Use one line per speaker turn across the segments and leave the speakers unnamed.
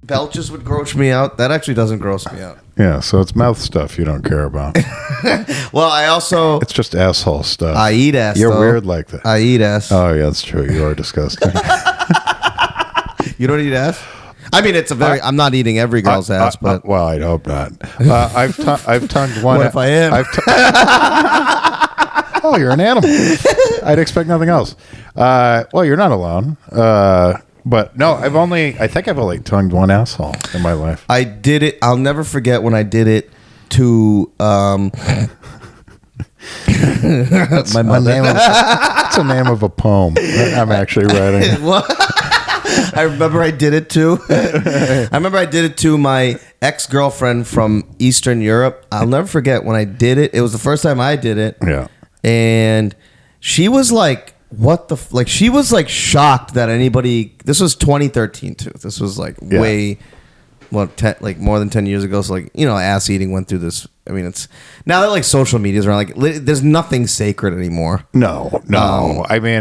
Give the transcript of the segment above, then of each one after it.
belches would gross me out. That actually doesn't gross me out.
Yeah, so it's mouth stuff you don't care about.
Well, I also...
It's just asshole stuff.
I eat ass,
You're
though.
weird like that.
I eat ass.
Oh, yeah, that's true. You are disgusting.
You don't eat ass? I mean, it's a very... I'm not eating every girl's ass, but...
well, I'd hope not. I've tongued one...
What if I am?
Oh, you're an animal. I'd expect nothing else. Well, you're not alone. But no, I think I've only tongued one asshole in my life.
I did it. I'll never forget when I did it to my mother.
It's the name of a poem I'm actually writing.
I remember I did it to my ex-girlfriend from Eastern Europe. I'll never forget when I did it. It was the first time I did it.
Yeah.
And she was like, what the she was like shocked that anybody. This was 2013 too. This was like way more than 10 years ago. So like, ass eating went through this. I mean, it's now that like social media's around, like there's nothing sacred anymore.
No. I mean,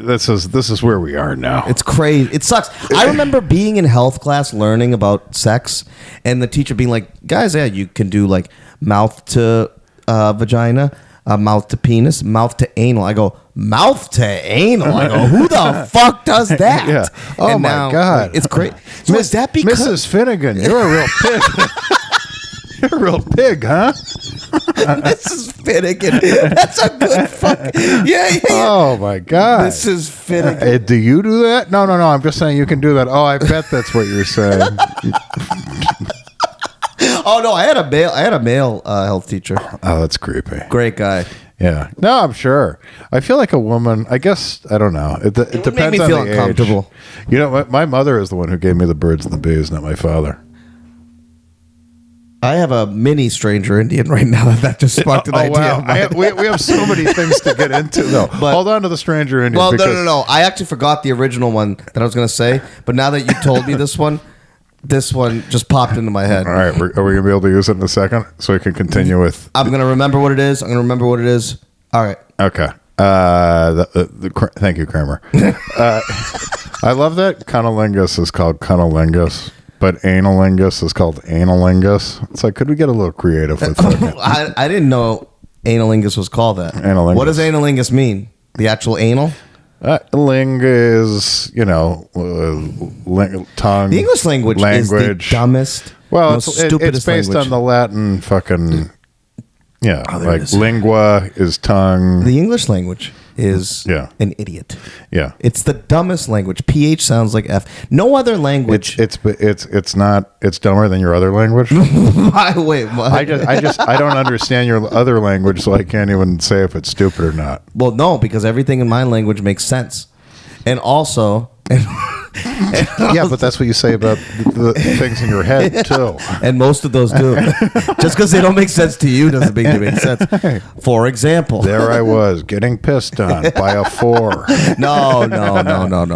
this is where we are now.
It's crazy. It sucks. I remember being in health class learning about sex, and the teacher being like, "Guys, yeah, you can do like mouth to vagina." Mouth to penis, mouth to anal. I go, mouth to anal. I go, who the fuck does that?
Yeah. Oh, and my God.
It's great. So is that because...
Mrs. Finnegan, you're a real pig. You're a real pig, huh?
Mrs. Finnegan. That's a good fuck. Yeah.
Oh, my God.
Mrs. Finnegan.
Do you do that? No. I'm just saying you can do that. Oh, I bet that's what you're saying.
Oh no, I had a male health teacher.
Oh, that's creepy.
Great guy.
Yeah. No, I'm sure. I feel like a woman. I guess I don't know. It depends
make me
on
feel
the
uncomfortable.
Age. My mother is the one who gave me the birds and the bees, not my father.
I have a mini stranger Indian right now that just sparked an idea.
Wow. We have so many things to get into, though. But, hold on to the stranger Indian.
Well, no. I actually forgot the original one that I was going to say, but now that you told me this one just popped into my head.
All right, are we going to be able to use it in a second so we can continue with...
I'm going to remember what it is. All right.
Okay. Thank you, Kramer. I love that cunnilingus is called cunnilingus, but analingus is called analingus. It's like, could we get a little creative with that?
I didn't know analingus was called that.
Analingus.
What does analingus mean? The actual anal?
Ling is, tongue.
The English language is the dumbest, most stupidest
it's based
language.
on the Latin fucking, lingua is tongue.
The English language is an idiot.
Yeah.
It's the dumbest language. PH sounds like F. No other language.
It's not. It's dumber than your other language.
Wait. What?
I don't understand your other language, so I can't even say if it's stupid or not.
Well, no, because everything in my language makes sense, and also.
Yeah, but that's what you say about the things in your head too.
And most of those do. Just because they don't make sense to you doesn't mean they make sense. For example,
there I was getting pissed on by a 4.
No.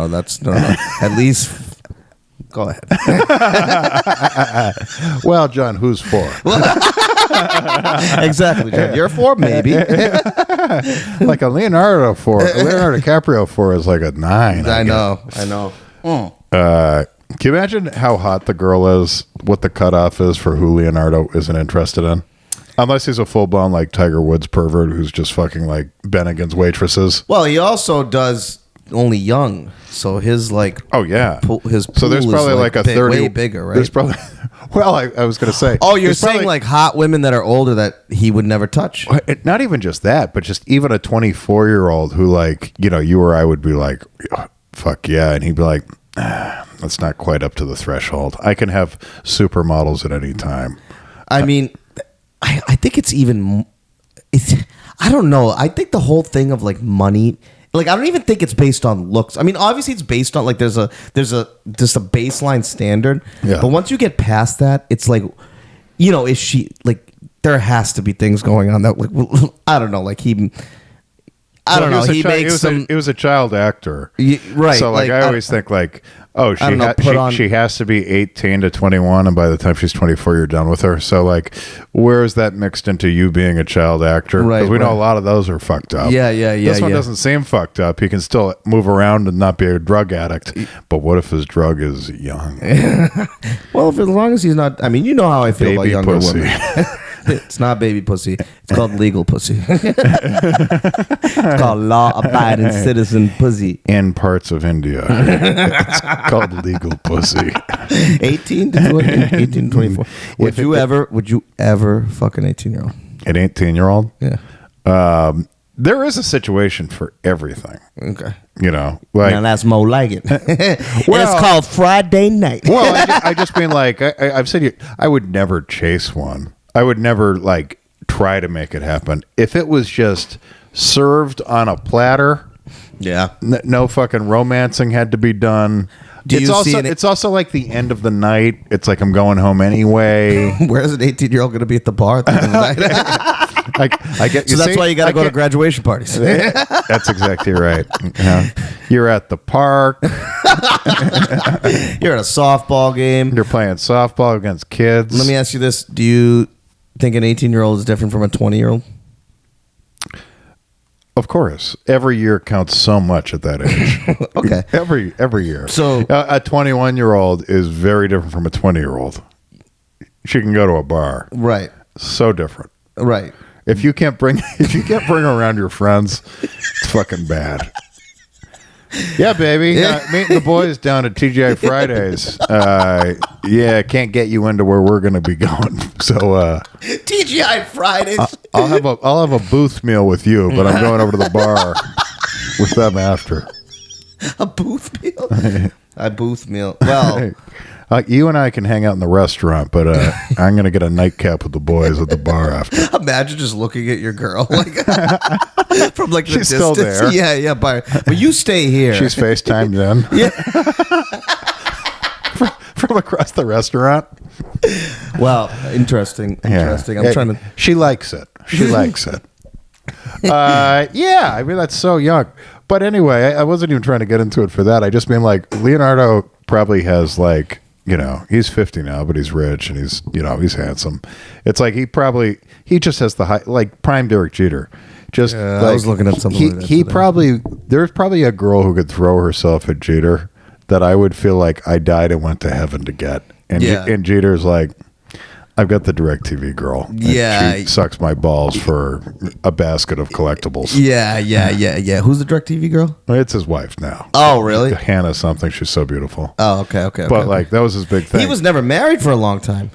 That's no. At least go ahead.
Well, John, who's 4?
Exactly, John. You're 4, maybe.
Like a Leonardo DiCaprio 4 is like a 9.
I know.
Can you imagine how hot the girl is? What the cutoff is for who Leonardo isn't interested in? Unless he's a full-blown like Tiger Woods pervert who's just fucking like Bennigan's waitresses.
Well, he also does only young, so his like his pool
there's probably
is
like a 30
way bigger, right?
There's probably I was going to say.
Oh, you're saying like hot women that are older that he would never touch?
Not even just that, but just even a 24-year-old who like you or I would be like, fuck yeah, and he'd be like, that's not quite up to the threshold. I can have supermodels at any time.
I mean, I think it's I don't know. I think the whole thing of like money, like I don't even think it's based on looks. I mean, obviously it's based on like there's just a baseline standard.
Yeah.
But once you get past that, it's like, is she like there has to be things going on that like I don't know, like I don't know. He
It was a child actor,
right?
So like I always think like, oh, she has to be 18 to 21, and by the time she's 24, you're done with her. So like, where is that mixed into you being a child actor? Because we know a lot of those are fucked up.
Yeah.
This one doesn't seem fucked up. He can still move around and not be a drug addict. But what if his drug is young?
Well, as long as he's not. I mean, you know how I feel about younger
pussy.
women. It's not baby pussy. It's called legal pussy. It's called law-abiding citizen pussy.
In parts of India, it's called legal pussy.
18 to 24. Would you ever fuck an 18-year-old?
An 18-year-old?
Yeah.
There is a situation for everything.
Okay.
You know, like
now that's more like it. It's called Friday night.
Well, I just mean like I've said I would never chase one. I would never like try to make it happen. If it was just served on a platter,
yeah,
no fucking romancing had to be done. It's also like the end of the night. It's like I'm going home anyway.
Where's an 18-year-old going to be at the bar at the end of the night?
I get.
So that's why you got to go to graduation parties.
That's exactly right. You're at the park.
You're at a softball game.
You're playing softball against kids.
Let me ask you this: do you think an 18-year-old is different from a 20-year-old?
Of course, every year counts so much at that age.
Okay,
every year.
So
a 21-year-old is very different from a 20-year-old. She can go to a bar,
right?
So different,
right?
If you can't bring around your friends, it's fucking bad. Yeah, baby. Meeting the boys down at TGI Fridays. Can't get you into where we're going to be going. So
TGI Fridays.
I'll have a booth meal with you, but I'm going over to the bar with them after.
A booth meal. A booth meal. Well,
you and I can hang out in the restaurant, but I'm going to get a nightcap with the boys at the bar after.
Imagine just looking at your girl like from like the
She's
distance.
still there.
Yeah. But you stay here.
She's FaceTimed in.
Yeah.
from across the restaurant.
Wow, interesting. I'm trying to.
She likes it. Yeah, I mean that's so young. But anyway, I wasn't even trying to get into it for that. I just mean like Leonardo probably has like, you know, he's 50 now, but he's rich and he's, you know, he's handsome. It's like he just has the high, like prime Derek Jeter. Just like,
I was looking at something.
There's probably a girl who could throw herself at Jeter that I would feel like I died and went to heaven to get. And and Jeter's like, I've got the DirecTV girl. She sucks my balls for a basket of collectibles.
Yeah. Who's the DirecTV girl?
It's his wife now.
Oh, really?
Hannah something. She's so beautiful.
Oh, okay.
But like that was his big thing.
He was never married for a long time,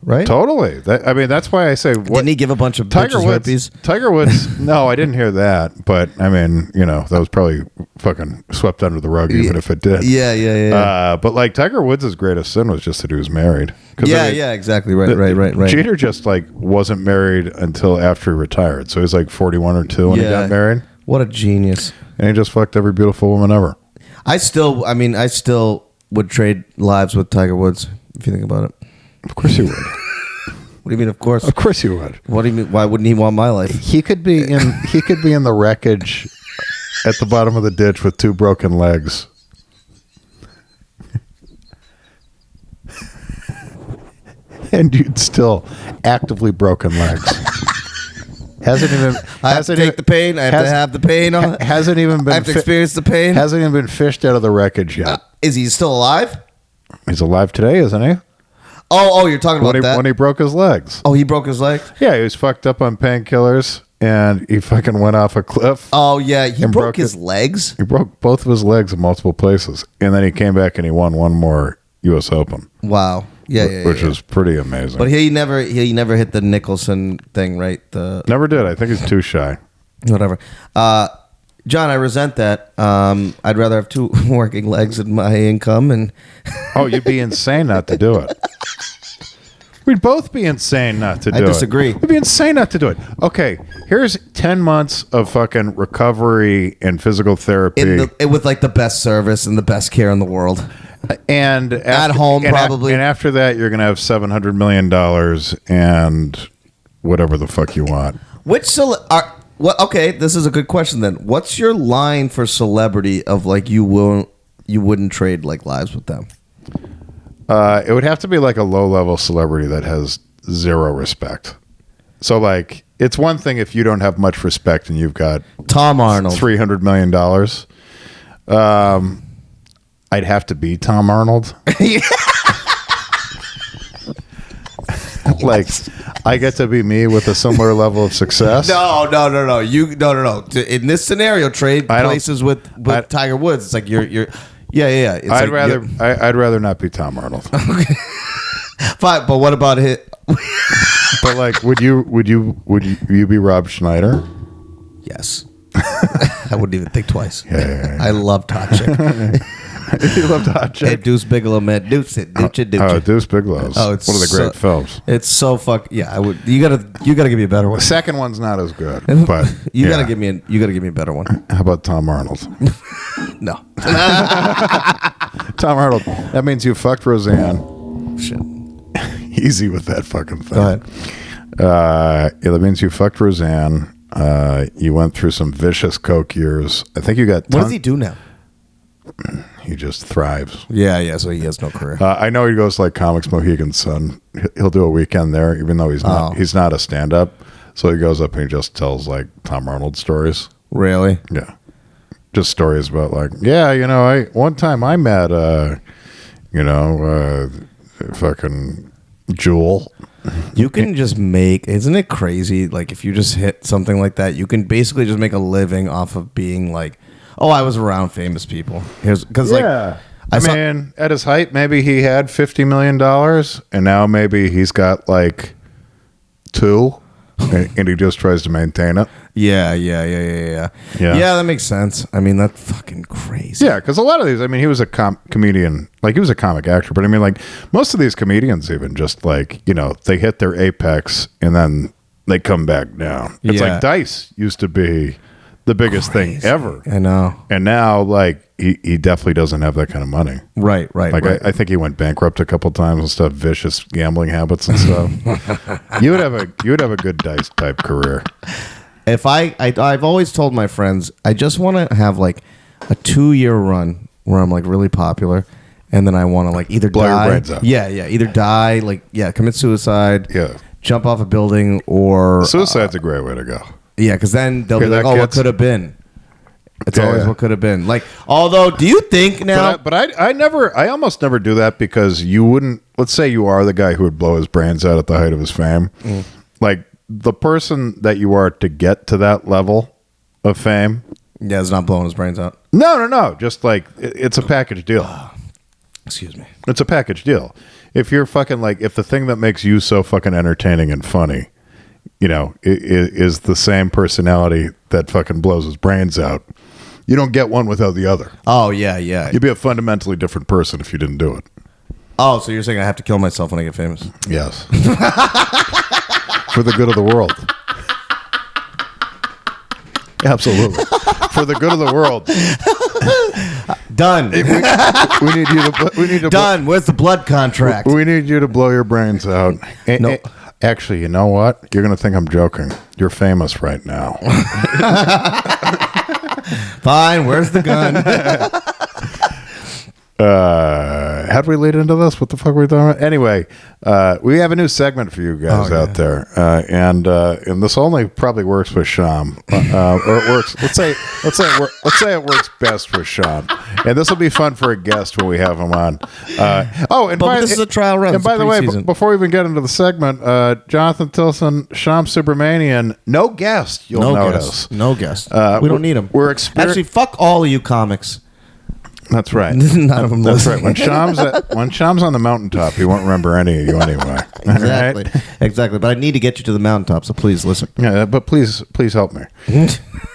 right?
Totally. I mean, that's why I say.
Didn't he give a bunch of
Tiger Woods?
herpes?
Tiger Woods. No, I didn't hear that. But I mean, you know, that was probably fucking swept under the rug, even if it did.
Yeah.
But like Tiger Woods' greatest sin was just that he was married.
Yeah, exactly. Right.
Jeter just like wasn't married until after he retired. So he was like 41 or 2 when he got married.
What a genius.
And he just fucked every beautiful woman ever.
I still would trade lives with Tiger Woods, if you think about it.
Of course you would.
What do you mean, of course?
Of course you would.
What do you mean? Why wouldn't he want my life?
He could be in the wreckage at the bottom of the ditch with 2 broken legs. And you'd still actively broken legs. Hasn't even.
I have to take the pain. I have to have the pain on.
Hasn't even been.
I have to experience the pain.
Hasn't even been fished out of the wreckage yet.
Is he still alive?
He's alive today, isn't he?
Oh, you're talking about that?
When he broke his legs.
Oh, he broke his legs?
Yeah, he was fucked up on painkillers, and he fucking went off a cliff.
Oh, yeah, he broke his legs?
He broke both of his legs in multiple places, and then he came back and he won one more U.S. Open.
Wow. Yeah.
Which was pretty amazing.
But he never hit the Nicholson thing, right?
Never did. I think he's too shy.
Whatever. John, I resent that. I'd rather have 2 working legs and my income. And
oh, you'd be insane not to do it. We'd both be insane not to do it.
I disagree.
We'd be insane not to do it. Okay, here's 10 months of fucking recovery and physical therapy.
With like the best service and the best care in the world.
And
at home, probably.
And after that, you're going to have $700 million and whatever the fuck you want.
what? Okay, this is a good question then. What's your line for celebrity of like you wouldn't trade like lives with them?
It would have to be like a low-level celebrity that has zero respect. So, like, it's one thing if you don't have much respect and you've got
Tom Arnold,
$300 million. I'd have to be Tom Arnold. Like, I get to be me with a similar level of success.
No. No. In this scenario, trade places with Tiger Woods. It's like you're. Yeah. It's
I'd rather not be Tom Arnold.
Fine, but what about him?
But like, would you be Rob Schneider?
Yes. I wouldn't even think twice.
Yeah.
I love Hot Chick.
You loved Hot Chick?
Hey, Deuce Bigelow, man. Deuce it.
Oh, Deuce Biglow.
Oh, it's
one of the great films.
It's so Yeah, I would. You gotta give me a better one.
The second one's not as good, but
you gotta give me a better one.
How about Tom Arnold?
No.
Tom Arnold. That means you fucked Roseanne.
Shit.
Easy with that fucking thing.
Go ahead.
Yeah, that means you fucked Roseanne. You went through some vicious coke years. I think you got.
What does he do now?
He just thrives.
Yeah. So he has no career.
I know he goes like Comics Mohegan Sun. He'll do a weekend there, even though he's not. He's not a stand-up. So he goes up and he just tells like Tom Arnold stories.
Really?
Yeah, just stories about like, I one time I met fucking Jewel.
You can just isn't it crazy? Like if you just hit something like that, you can basically just make a living off of being like, oh, I was around famous people.
I mean, at his height, maybe he had $50 million, and now maybe he's got like $2 million, and he just tries to maintain it.
Yeah. Yeah, that makes sense. I mean, that's fucking crazy.
Yeah, because a lot of these, I mean, he was a comedian, like he was a comic actor, but I mean, like most of these comedians even just like, they hit their apex and then they come back down. It's like Dice used to be the biggest thing ever.
I know.
And now, like, he definitely doesn't have that kind of money.
Right.
Like,
right.
I think he went bankrupt a couple times and stuff, vicious gambling habits and stuff. you would have a good Dice type career.
If I've always told my friends, I just want to have like a 2-year run where I'm like really popular, and then I want to like either
blow
die.
Your brains out.
Yeah, either die, commit suicide.
Yeah.
Jump off a building or
Suicide's a great way to go.
Yeah, because then they'll be like, "Oh, what could have been?" It's always what could have been. Like, although, do you think now?
But I almost never do that because you wouldn't. Let's say you are the guy who would blow his brains out at the height of his fame. Like the person that you are to get to that level of fame.
Yeah, is not blowing his brains out.
No. Just like it's a package deal.
Excuse me.
It's a package deal. If you're fucking like, if the thing that makes you so fucking entertaining and funny, is the same personality that fucking blows his brains out, you don't get one without the other.
Oh, yeah.
You'd be a fundamentally different person if you didn't do it.
Oh, so you're saying I have to kill myself when I get famous?
Yes. For the good of the world. Absolutely. For the good of the world.
Done.
We need you to
done. Where's the blood contract?
We need you to blow your brains out.
No.
Actually, you know what? You're going to think I'm joking. You're famous right now.
Fine. Where's the gun?
How do we lead into this? What the fuck were we talking about? Anyway, we have a new segment for you guys out there, and this only probably works with Shyam, or it works. Let's say it works best with Shyam, and this will be fun for a guest when we have him on.
This is a trial run.
And by the way, before we even get into the segment, Jonathan Tilson, Shyam Subramanian, no guest. You'll notice,
no guest. We don't need him. Actually, fuck all of you comics.
That's right.
None of them.
That's right. When Shyam's on the mountaintop, he won't remember any of you anyway.
Exactly.
Right?
Exactly. But I need to get you to the mountaintop, so please listen.
Yeah, but please help me.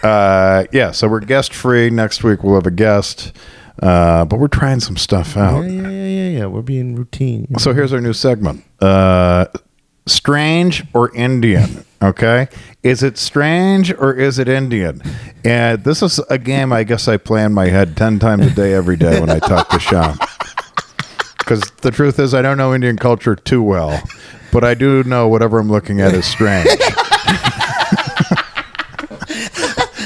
So we're guest free. Next week we'll have a guest, but we're trying some stuff out.
Yeah. We're being routine.
So here's our new segment. Strange or Indian? Okay. Is it strange or is it Indian? And this is a game I guess I play in my head 10 times a day every day when I talk to Shyam. Because the truth is I don't know Indian culture too well, but I do know whatever I'm looking at is strange.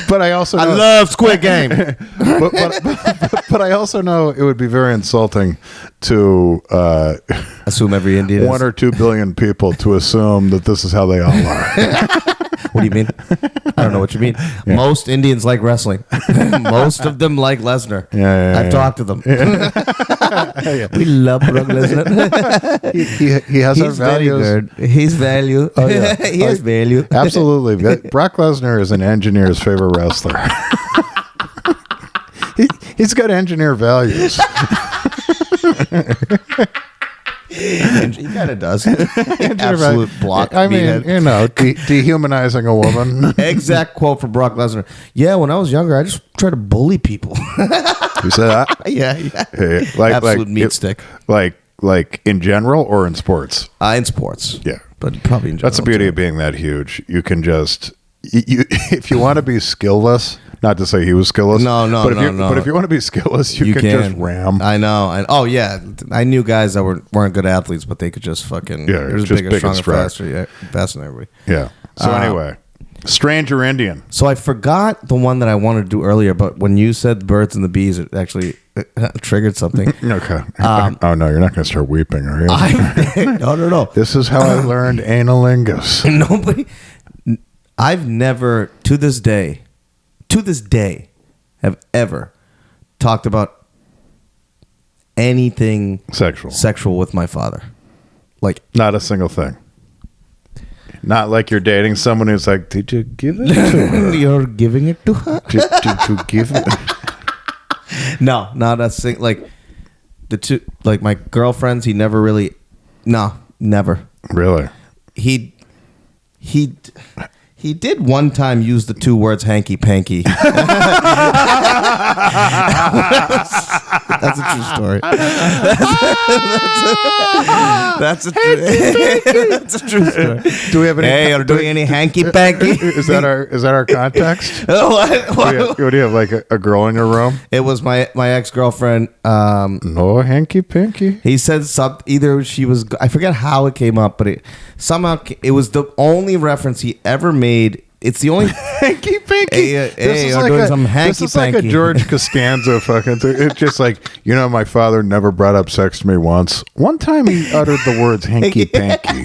But I also
I
know,
love Squid Game.
but I also know it would be very insulting to
Assume every Indian is.
1 or 2 billion people to assume that this is how they all are.
What do you mean? I don't know what you mean.
Yeah.
Most Indians like wrestling. Most of them like Lesnar.
Yeah,
I've talked to them. We love Brock Lesnar.
He has our
He's very
values.
good. He's value.
Oh, yeah.
He has value.
Absolutely. Brock Lesnar is an engineer's favorite wrestler. He's got engineer values.
And he kind of does. Absolute block.
I mean,
meathead.
you know, dehumanizing a woman.
Exact quote from Brock Lesnar. Yeah, when I was younger, I just tried to bully people.
You said that?
Yeah.
Hey,
Absolute meat stick.
Like in general or in sports?
In sports.
Yeah.
But probably in general.
That's the beauty
too.
of being that huge. You can just, if you want to be skillless, not to say he was skillless.
No.
But if you want to be skillless, you can just ram.
I know. Oh, yeah. I knew guys that weren't good athletes, but they could just fucking.
Yeah,
they're just
just
bigger,
big and
stronger,
strong.
faster than everybody.
Yeah. So anyway, stranger Indian.
So I forgot the one that I wanted to do earlier, but when you said birds and the bees, it actually triggered something.
Okay. Oh, no, you're not going to start weeping, are you?
No.
This is how I learned analingus.
Nobody. I've never, to this day, have ever talked about anything sexual with my father. Like,
not a single thing. Not like you're dating someone who's like, did you give it to her?
You're giving it to her?
Did you give it?
No, not a single. Like, the two, like my girlfriends, he never really, never.
Really?
He did one time use the two words hanky panky. That's a true story. That's a true story.
Do we have any?
Hey, are doing any hanky panky?
Is that our context?
What?
What do you have, like a girl in your room?
It was my ex-girlfriend.
No hanky panky.
He said something. Either she was. I forget how it came up, but it was the only reference he ever made. It's the only
hanky panky.
This is
like a George Costanza fucking thing. It's just like, you know, my father never brought up sex to me once. One time he uttered the words hanky panky.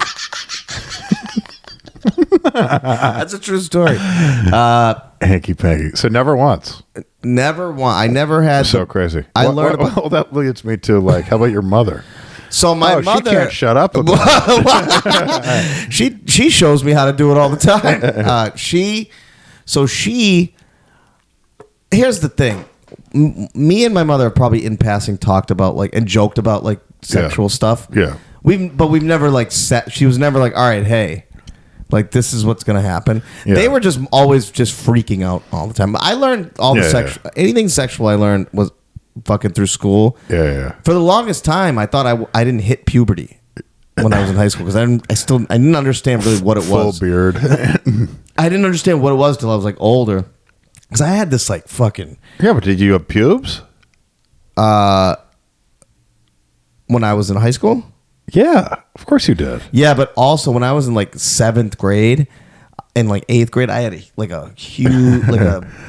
That's a true story.
Hanky panky. So never once.
Never once. I never had.
So crazy.
I learned about.
Well, that leads me to, like, how about your mother?
So my mother,
she can't shut up about it.
she shows me how to do it all the time. Here's the thing. Me and my mother have probably in passing talked about, like, and joked about, like, sexual stuff.
Yeah.
We've never, like, she was never like, all right, hey, like, this is what's going to happen.
Yeah.
They were just always just freaking out all the time. I learned all the sexual, anything sexual I learned was fucking through school.
Yeah.
For the longest time, I thought I didn't hit puberty when I was in high school because I didn't understand really what it was.
Full beard.
I didn't understand what it was till I was, like, older because I had this, like, fucking.
Yeah, but did you have pubes?
When I was in high school.
Yeah, of course you did.
Yeah, but also when I was in, like, 7th grade. In, like, 8th grade, I had a huge,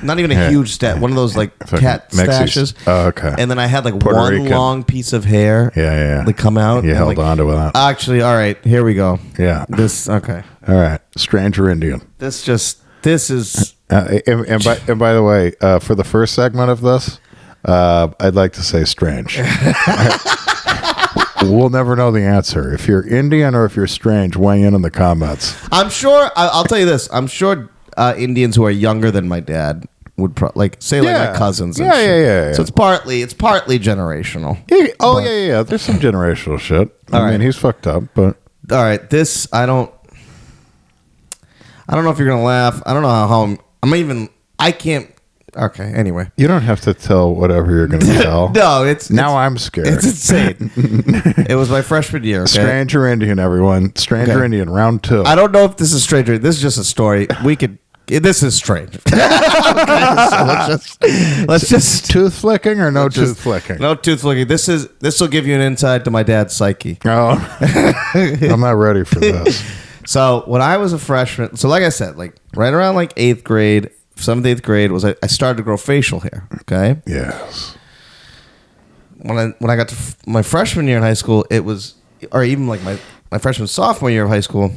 not even a huge stat, one of those, like, cat stashes.
Oh, okay.
And then I had, like,
Puerto
one
Rican.
long piece of hair.
Yeah.
Like, come out.
You held
like,
on to that.
Actually, all right, here we go.
Yeah.
Okay.
All right. Stranger Indian.
This is.
And by the way, for the first segment of this, I'd like to say strange. We'll never know the answer. If you're Indian or if you're strange, weigh in the comments.
I'm sure. I'll tell you this. I'm sure Indians who are younger than my dad would like my cousins. And shit.
Yeah.
So it's partly generational.
Yeah. There's some generational shit. I mean, he's fucked up, but
all right. This I don't know if you're gonna laugh. I don't know how I can't. Okay. Anyway,
you don't have to tell whatever you're going to tell.
No,
I'm scared.
It's insane. It was my freshman year. Okay?
Stranger Indian, everyone. Stranger Indian, round 2.
I don't know if this is stranger. This is just a story. This is strange. Okay, so let's just
tooth flicking or no tooth flicking?
No tooth flicking. This will give you an insight to my dad's psyche.
Oh, I'm not ready for this.
So when I was a freshman, so like I said, like right around like 8th grade, 7th, 8th grade was I started to grow facial hair. Okay.
Yes.
When I got to my freshman year in high school, it was, or even like my freshman sophomore year of high school,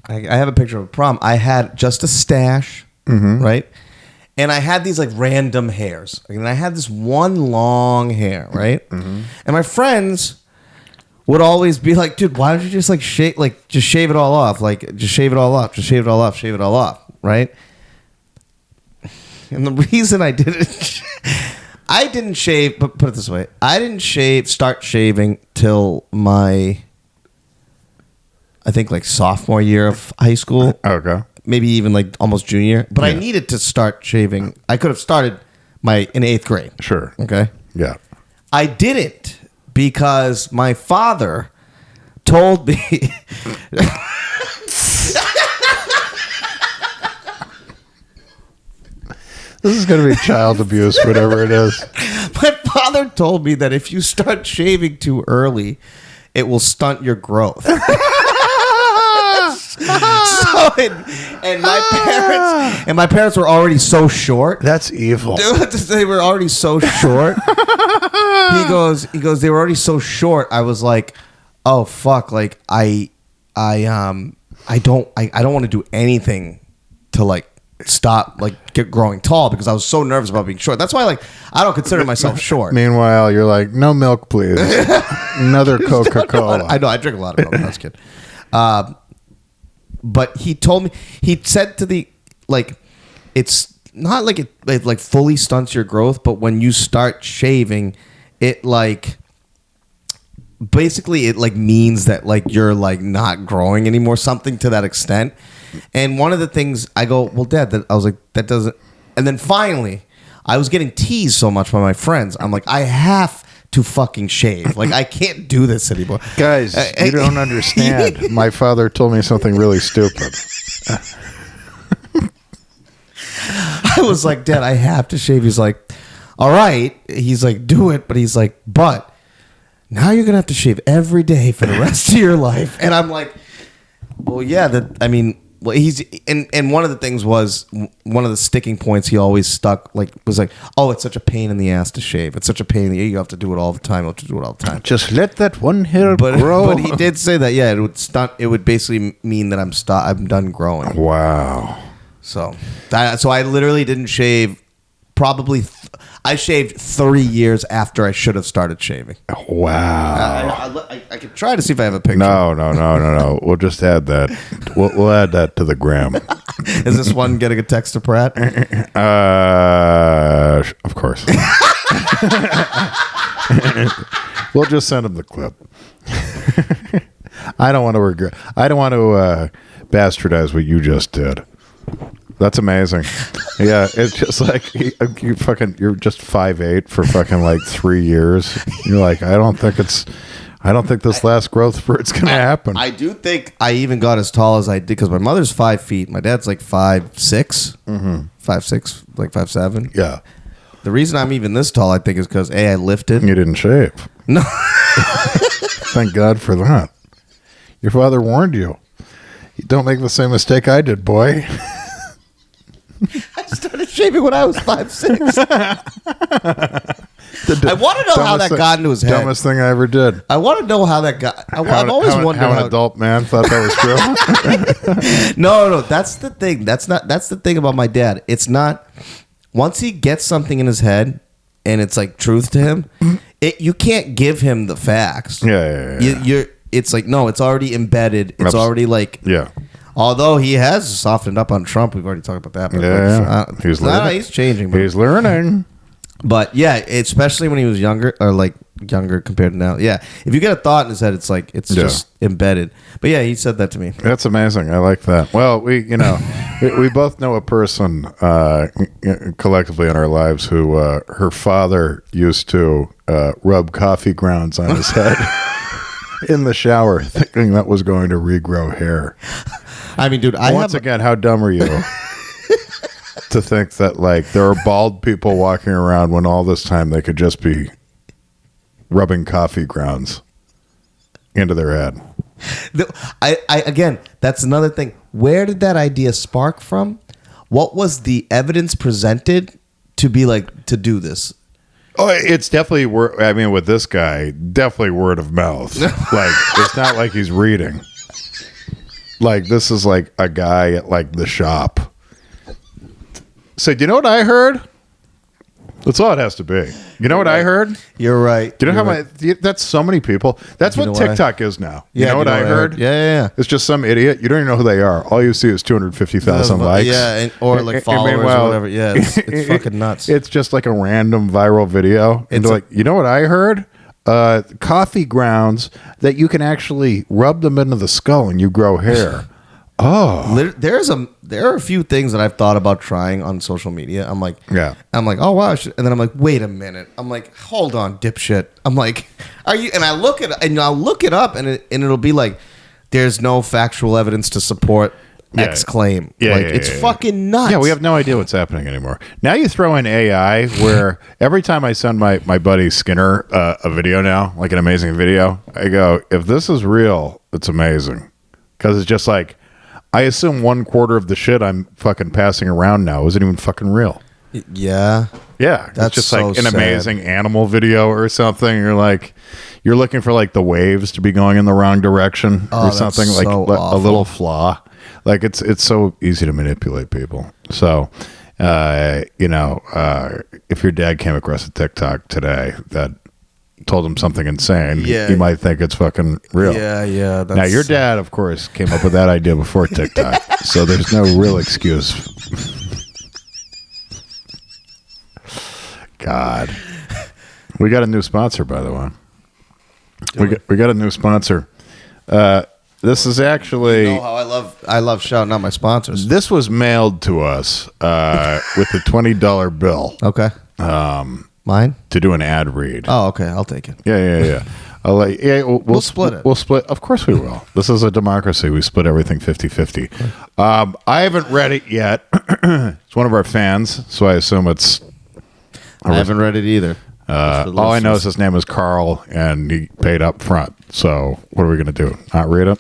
I have a picture of a prom. I had just a stash, right? And I had these like random hairs. And I had this one long hair, right? And my friends would always be like, dude, why don't you just like shave it all off? Like, just shave it all off. Just shave it all off. Shave it all off, right? And the reason I didn't... I didn't shave, but put it this way. I didn't start shaving till my, I think like sophomore year of high school.
Okay.
Maybe even like almost junior. But
Yeah.
I needed to start shaving. I could have started in 8th grade.
Sure.
Okay.
Yeah.
I didn't because my father told me.
This is going to be child abuse, whatever it is.
My father told me that if you start shaving too early, it will stunt your growth. So, and my parents were already so short.
That's evil.
Dude, they were already so short. He goes, they were already so short. I was like, oh fuck, like I don't want to do anything to like stop like get growing tall because I was so nervous about being short. That's why like I don't consider myself short.
Meanwhile, you're like, no milk, please. Another Coca-Cola.
I know I drink a lot of milk when I was a kid. But he told me, he said to the, like, it's not like it like fully stunts your growth, but when you start shaving, it like basically it like means that like you're like not growing anymore, something to that extent. And one of the things I go, well, Dad, I was like, that doesn't. And then finally, I was getting teased so much by my friends. I'm like, I have to fucking shave. Like, I can't do this anymore.
Guys, you don't understand. My father told me something really stupid.
I was like, Dad, I have to shave. He's like, all right. He's like, do it. But he's like, but now you're going to have to shave every day for the rest of your life. And I'm like, well, yeah, well, he's and one of the things was one of the sticking points he always stuck was like, oh, it's such a pain in the ass to shave. It's such a pain. You have to do it all the time. You have to do it all the time.
Just let that one hair grow.
But he did say that, yeah, it would stunt. It would basically mean that I'm done growing.
Wow.
So I literally didn't shave. Probably, I shaved 3 years after I should have stared shaving.
Wow.
I could try to see if I have a picture.
No. We'll just add that. We'll add that to the gram.
Is this one getting a text to Pratt?
Of course. We'll just send him the clip. I don't want to bastardize what you just did. That's amazing. Yeah, it's just like you're just 5'8" for fucking like 3 years. You're like, I don't think this last growth spurt's gonna happen.
I do think I even got as tall as I did because my mother's 5 feet. My dad's like 5'6", 5'6", like 5'7".
Yeah.
The reason I'm even this tall, I think, is because I lifted.
You didn't shave.
No.
Thank God for that. Your father warned you. Don't make the same mistake I did, boy.
I started shaving when I was 5'6". I want to know how that got into his head.
Dumbest thing I ever did.
I want to know how that got. I've always wondered
how an adult man thought that was true.
No, that's the thing. That's the thing about my dad. It's not once he gets something in his head and it's like truth to him. You can't give him the facts.
Yeah.
It's like no, it's already embedded. It's already like
yeah.
Although he has softened up on Trump, we've already talked about that. But
he's learning.
He's changing.
He's learning.
But yeah, especially when he was younger, or like younger compared to now. Yeah, if you get a thought in his head, it's like it's just embedded. But yeah, he said that to me.
That's amazing. I like that. Well, we both know a person collectively in our lives who her father used to rub coffee grounds on his head in the shower, thinking that was going to regrow hair.
I mean, dude,
again, how dumb are you to think that like there are bald people walking around when all this time they could just be rubbing coffee grounds into their head?
Again, that's another thing. Where did that idea spark from? what was the evidence presented to be like to do this?
Oh, it's definitely word. I mean, with this guy, definitely word of mouth. Like, it's not like he's reading. Like, this is like a guy at like the shop. So, do you know what I heard? That's all it has to be. You know what I heard?
You're right.
Do you know
You're right.
that's so many people. That's what TikTok is now. You know what I heard?
Yeah.
It's just some idiot. You don't even know who they are. All you see is 250,000 likes.
Yeah, or like followers or whatever. Yeah, it's fucking nuts.
It's just like a random viral video. And they're like, you know what I heard? Coffee grounds that you can actually rub them into the skull and you grow hair. Oh,
there are a few things that I've thought about trying on social media. I'm like, oh wow, and then I'm like, wait a minute. I'm like, hold on, dipshit. I'm like, are you? And I'll look it up, and it'll be like, there's no factual evidence to support X claim. It's fucking nuts.
Yeah, we have no idea what's happening anymore. Now you throw in AI, where every time I send my buddy Skinner a video now, like an amazing video, I go, if this is real, it's amazing, because it's just like. I assume 1/4 of the shit I'm fucking passing around now isn't even fucking real.
Yeah.
Yeah.
That's
it's just
so
like an
sad.
amazing animal video or something. You're looking for like the waves to be going in the wrong direction or something, like a little flaw. Like it's so easy to manipulate people. So, if your dad came across a TikTok today that told him something insane, he might think it's fucking real.
Yeah.
Now, your dad, of course, came up with that idea before TikTok, so there's no real excuse. God. We got a new sponsor, by the way. We got a new sponsor. This is actually...
You know how I love shouting out my sponsors.
This was mailed to us with a $20 bill.
Okay. Mine?
To do an ad read.
Oh, okay. I'll take it.
Yeah. We'll
split it.
We'll split. Of course we will. This is a democracy. We split everything 50-50. I haven't read it yet. It's one of our fans, so I assume it's...
I haven't read it either.
All I know is his name is Carl, and he paid up front. So what are we going to do? Not read it?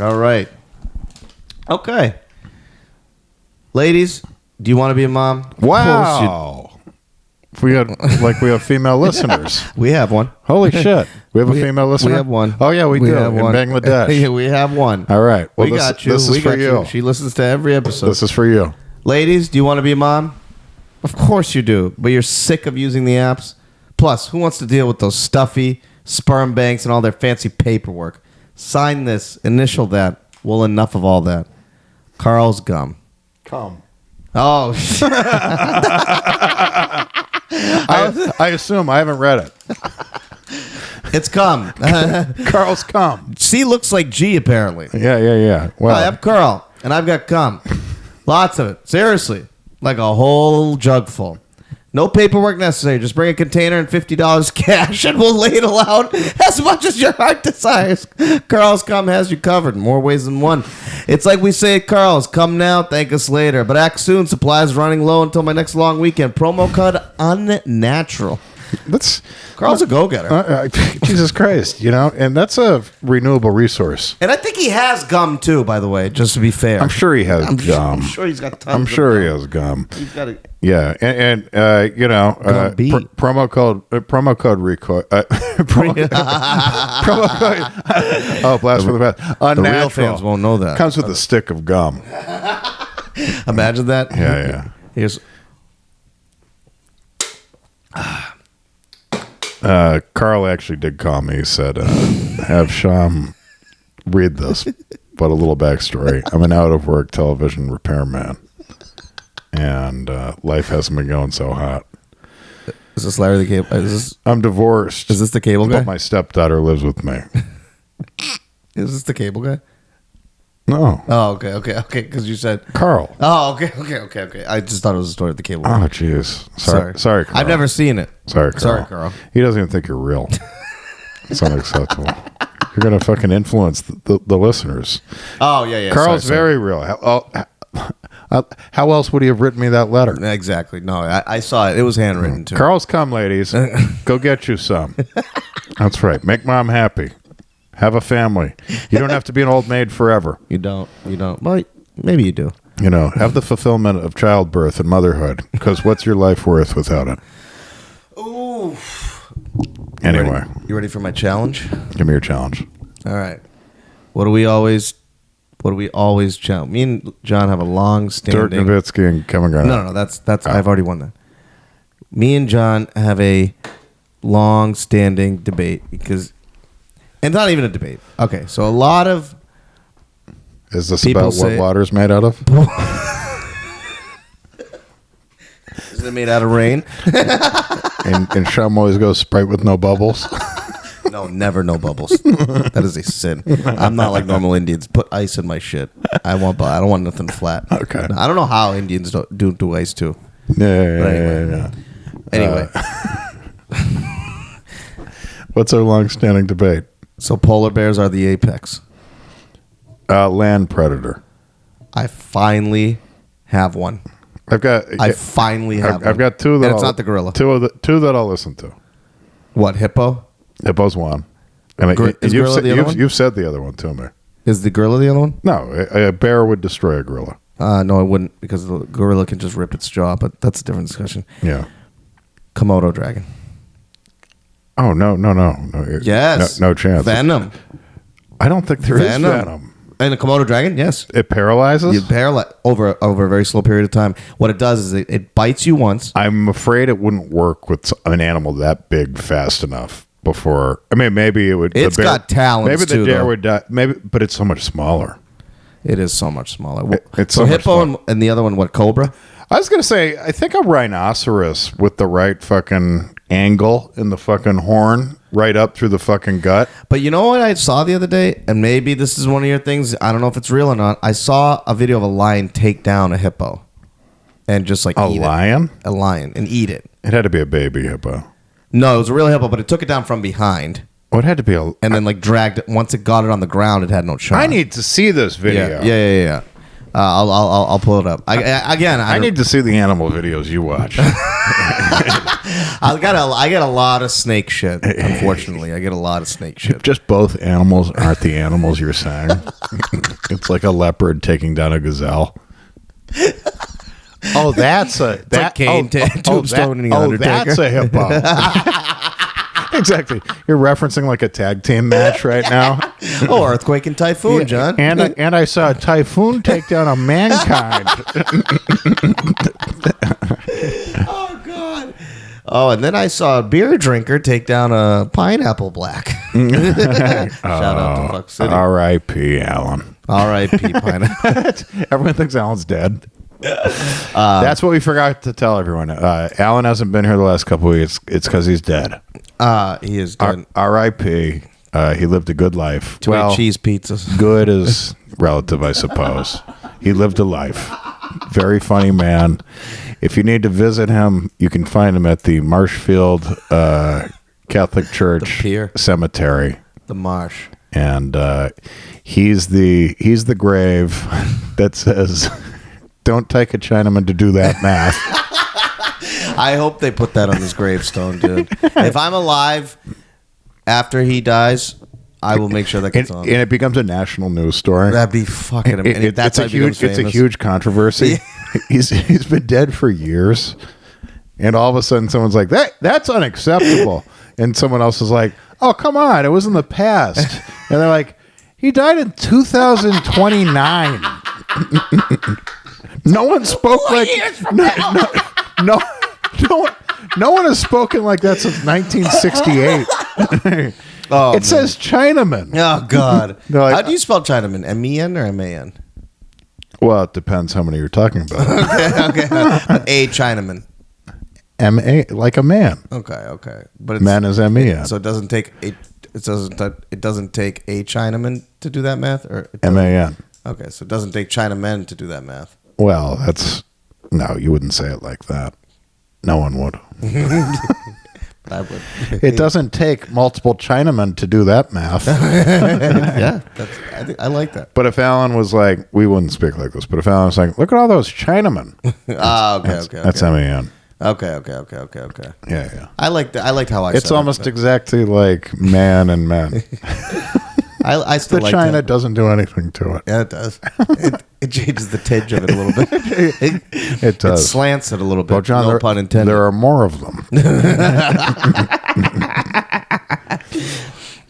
All right. Okay. Ladies, do you want to be a mom?
Wow. We have female listeners.
We have one.
Holy shit. We have a female listener?
We have one.
Oh, yeah, we do.
Have
in
one.
Bangladesh.
Yeah, we have one.
All right. Well,
we got you.
This is for you.
She listens to every episode.
This is for you.
Ladies, do you want to be a mom? Of course you do. But you're sick of using the apps. Plus, who wants to deal with those stuffy sperm banks and all their fancy paperwork? Sign this. Initial that. Well, enough of all that. Carl's gum.
Come.
Oh,
I assume I haven't read it.
It's cum.
Carl's cum.
C looks like G, apparently.
Yeah. Well,
Hi, I'm Carl, and I've got cum. Lots of it. Seriously. Like a whole jug full. No paperwork necessary. Just bring a container and $50 cash, and we'll ladle out as much as your heart desires. Carl's Cum has you covered in more ways than one. It's like we say at Carl's, come now, thank us later. But act soon. Supplies running low until my next long weekend. Promo code UNNatural. Carl's a go-getter.
Jesus Christ, and that's a renewable resource.
And I think he has gum, too, by the way, just to be fair.
I'm sure he has gum.
I'm sure he's got tons
I'm
of
sure
gum.
he has gum.
He's got a...
Yeah, and promo code recoil. Promo code. Oh, blast for the best.
The real fans won't know that.
Comes with a stick of gum.
Imagine that.
Yeah.
Here's...
Carl actually did call me. He said, have Shyam read this, but a little backstory. I'm an out-of-work television repairman, and life hasn't been going so hot.
Is this Larry the Cable?
I'm divorced.
Is this the cable guy?
But my stepdaughter lives with me.
Is this the cable guy?
No.
Oh, okay. Because you said
Carl.
Oh, okay. I just thought it was a story of the cable guy.
Oh, jeez. Sorry, Carl.
I've never seen it.
Sorry, Carl. He doesn't even think you're real. It's unacceptable. You're going to fucking influence the listeners.
Oh, yeah.
Carl's very real. How else would he have written me that letter?
Exactly. No, I saw it. It was handwritten, too.
Carl's come, ladies. Go get you some. That's right. Make mom happy. Have a family. You don't have to be an old maid forever.
You don't. Well, maybe you do.
Have the fulfillment of childbirth and motherhood. Because what's your life worth without it?
Ooh.
Anyway.
You ready for my challenge?
Give me your challenge.
All right. What do we always challenge? Me and John have a long-standing...
Dirk Nowitzki and Kevin Garnett.
No. That's. I've already won that. Me and John have a long-standing debate because... And not even a debate. Okay, so a lot of...
Is this about what water's made out of?
Is it made out of rain?
and Shyam always goes Sprite with no bubbles.
No, never no bubbles. That is a sin. I'm not like normal Indians. Put ice in my shit. I don't want nothing flat.
Okay.
I don't know how Indians do ice too.
Yeah.
Anyway.
What's our long-standing debate?
So polar bears are the apex.
Land predator.
I finally have one. I finally have one.
I've got two that
and it's not the gorilla.
Two that I'll listen to.
What, hippo?
Hippo's one. And
Is gorilla the other one?
You've said the other one to me.
Is the gorilla the other one?
No, a bear would destroy a gorilla.
No, it wouldn't because the gorilla can just rip its jaw, but that's a different discussion.
Yeah.
Komodo dragon.
Oh, no.
Yes.
No chance.
Venom.
I don't think there is venom.
And a Komodo dragon, yes.
It paralyzes?
You paralyze over a very slow period of time. What it does is it bites you once.
I'm afraid it wouldn't work with an animal that big fast enough before. I mean, maybe it would.
It's got talons
maybe
too,
the bear
though.
would die. Maybe, but it's so much smaller.
It is so much smaller.
It's
so
so much
hippo and the other one, what, cobra?
I was going to say, I think a rhinoceros with the right fucking angle in the fucking horn right up through the fucking gut.
But you know what I saw the other day? And maybe this is one of your things. I don't know if it's real or not. I saw a video of a lion take down a hippo and just like
eat
it. A lion and eat it.
It had to be a baby hippo.
No, it was a real hippo, but it took it down from behind.
Oh, it had to be a...
And then like dragged it. Once it got it on the ground, it had no shot.
I need to see this video.
Yeah. I'll pull it up. I
need to see the animal videos you watch.
I get a lot of snake shit. Unfortunately, I get a lot of snake shit.
Just both animals aren't the animals you're saying. It's like a leopard taking down a gazelle. Oh, that's a
Tombstone and the Undertaker.
That's a hippo. Exactly. You're referencing like a tag team match right now.
Oh, Earthquake and Typhoon, John.
And I saw a typhoon take down a mankind.
Oh, God. Oh, and then I saw a beer drinker take down a pineapple black. Shout out to Fuck City.
R.I.P. Alan.
R.I.P. pineapple.
Everyone thinks Alan's dead. That's what we forgot to tell everyone. Alan hasn't been here the last couple of weeks. It's because he's dead.
He is dead.
R.I.P. He lived a good life.
To eat cheese pizzas.
Good is relative, I suppose. He lived a life. Very funny man. If you need to visit him, you can find him at the Marshfield Catholic Church Cemetery. The Marsh. And he's the grave that says, "Don't take a Chinaman to do that math."
I hope they put that on his gravestone, dude. If I'm alive after he dies, I will make sure that gets on.
And it becomes a national news story.
That'd be fucking amazing.
It's a huge controversy. He's been dead for years, and all of a sudden someone's like, that's unacceptable. And someone else is like, oh, come on, it was in the past. And they're like, he died in 2029. No one spoke like... No one has spoken like that since 1968. It says Chinaman.
Oh, God.
Like,
how do you spell Chinaman? M-E-N or M-A-N?
Well, it depends how many you're talking about.
Okay. A Chinaman.
M-A, like a man.
Okay. But
man is M-E-N.
So it doesn't take a Chinaman to do that math? Or
M-A-N.
Okay, so it doesn't take Chinamen to do that math.
Well, no, you wouldn't say it like that. No one would.
I would.
It doesn't take multiple Chinamen to do that math.
Yeah, I like that.
But if Alan was like, we wouldn't speak like this, but if Alan was like, look at all those Chinamen.
Okay.
That's M-A-N.
Okay.
Yeah.
I liked how I said
it's almost exactly like man and men.
I still
the
like
China
that.
doesn't do anything to it.
Yeah, it does. It changes the tinge of it a little bit.
It does.
It slants it a little bit.
Well, John,
no pun intended.
there are more of them.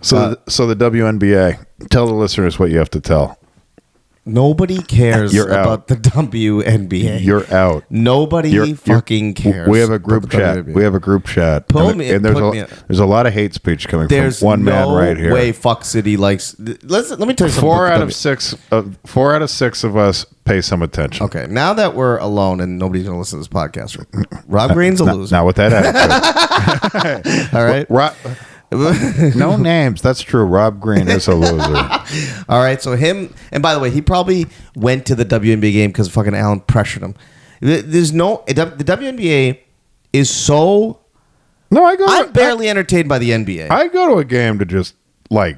So the WNBA. Tell the listeners what you have to tell.
Nobody cares
You're
about the WNBA.
You're out.
Nobody fucking cares.
We have a group chat. We have a group chat. There's a lot of hate speech coming from one man right here.
There's no way Fuck City likes. Let me tell you something.
4 out of 6 of us pay some attention.
Okay, now that we're alone and nobody's going to listen to this podcast, Rob Green's a loser.
Not with that attitude.
All right.
No names. That's true. Rob Green is a loser.
All right. So him, and by the way, he probably went to the WNBA game because fucking Allen pressured him. There's no the WNBA is so.
No,
I'm barely entertained by the NBA.
I go to a game to just like.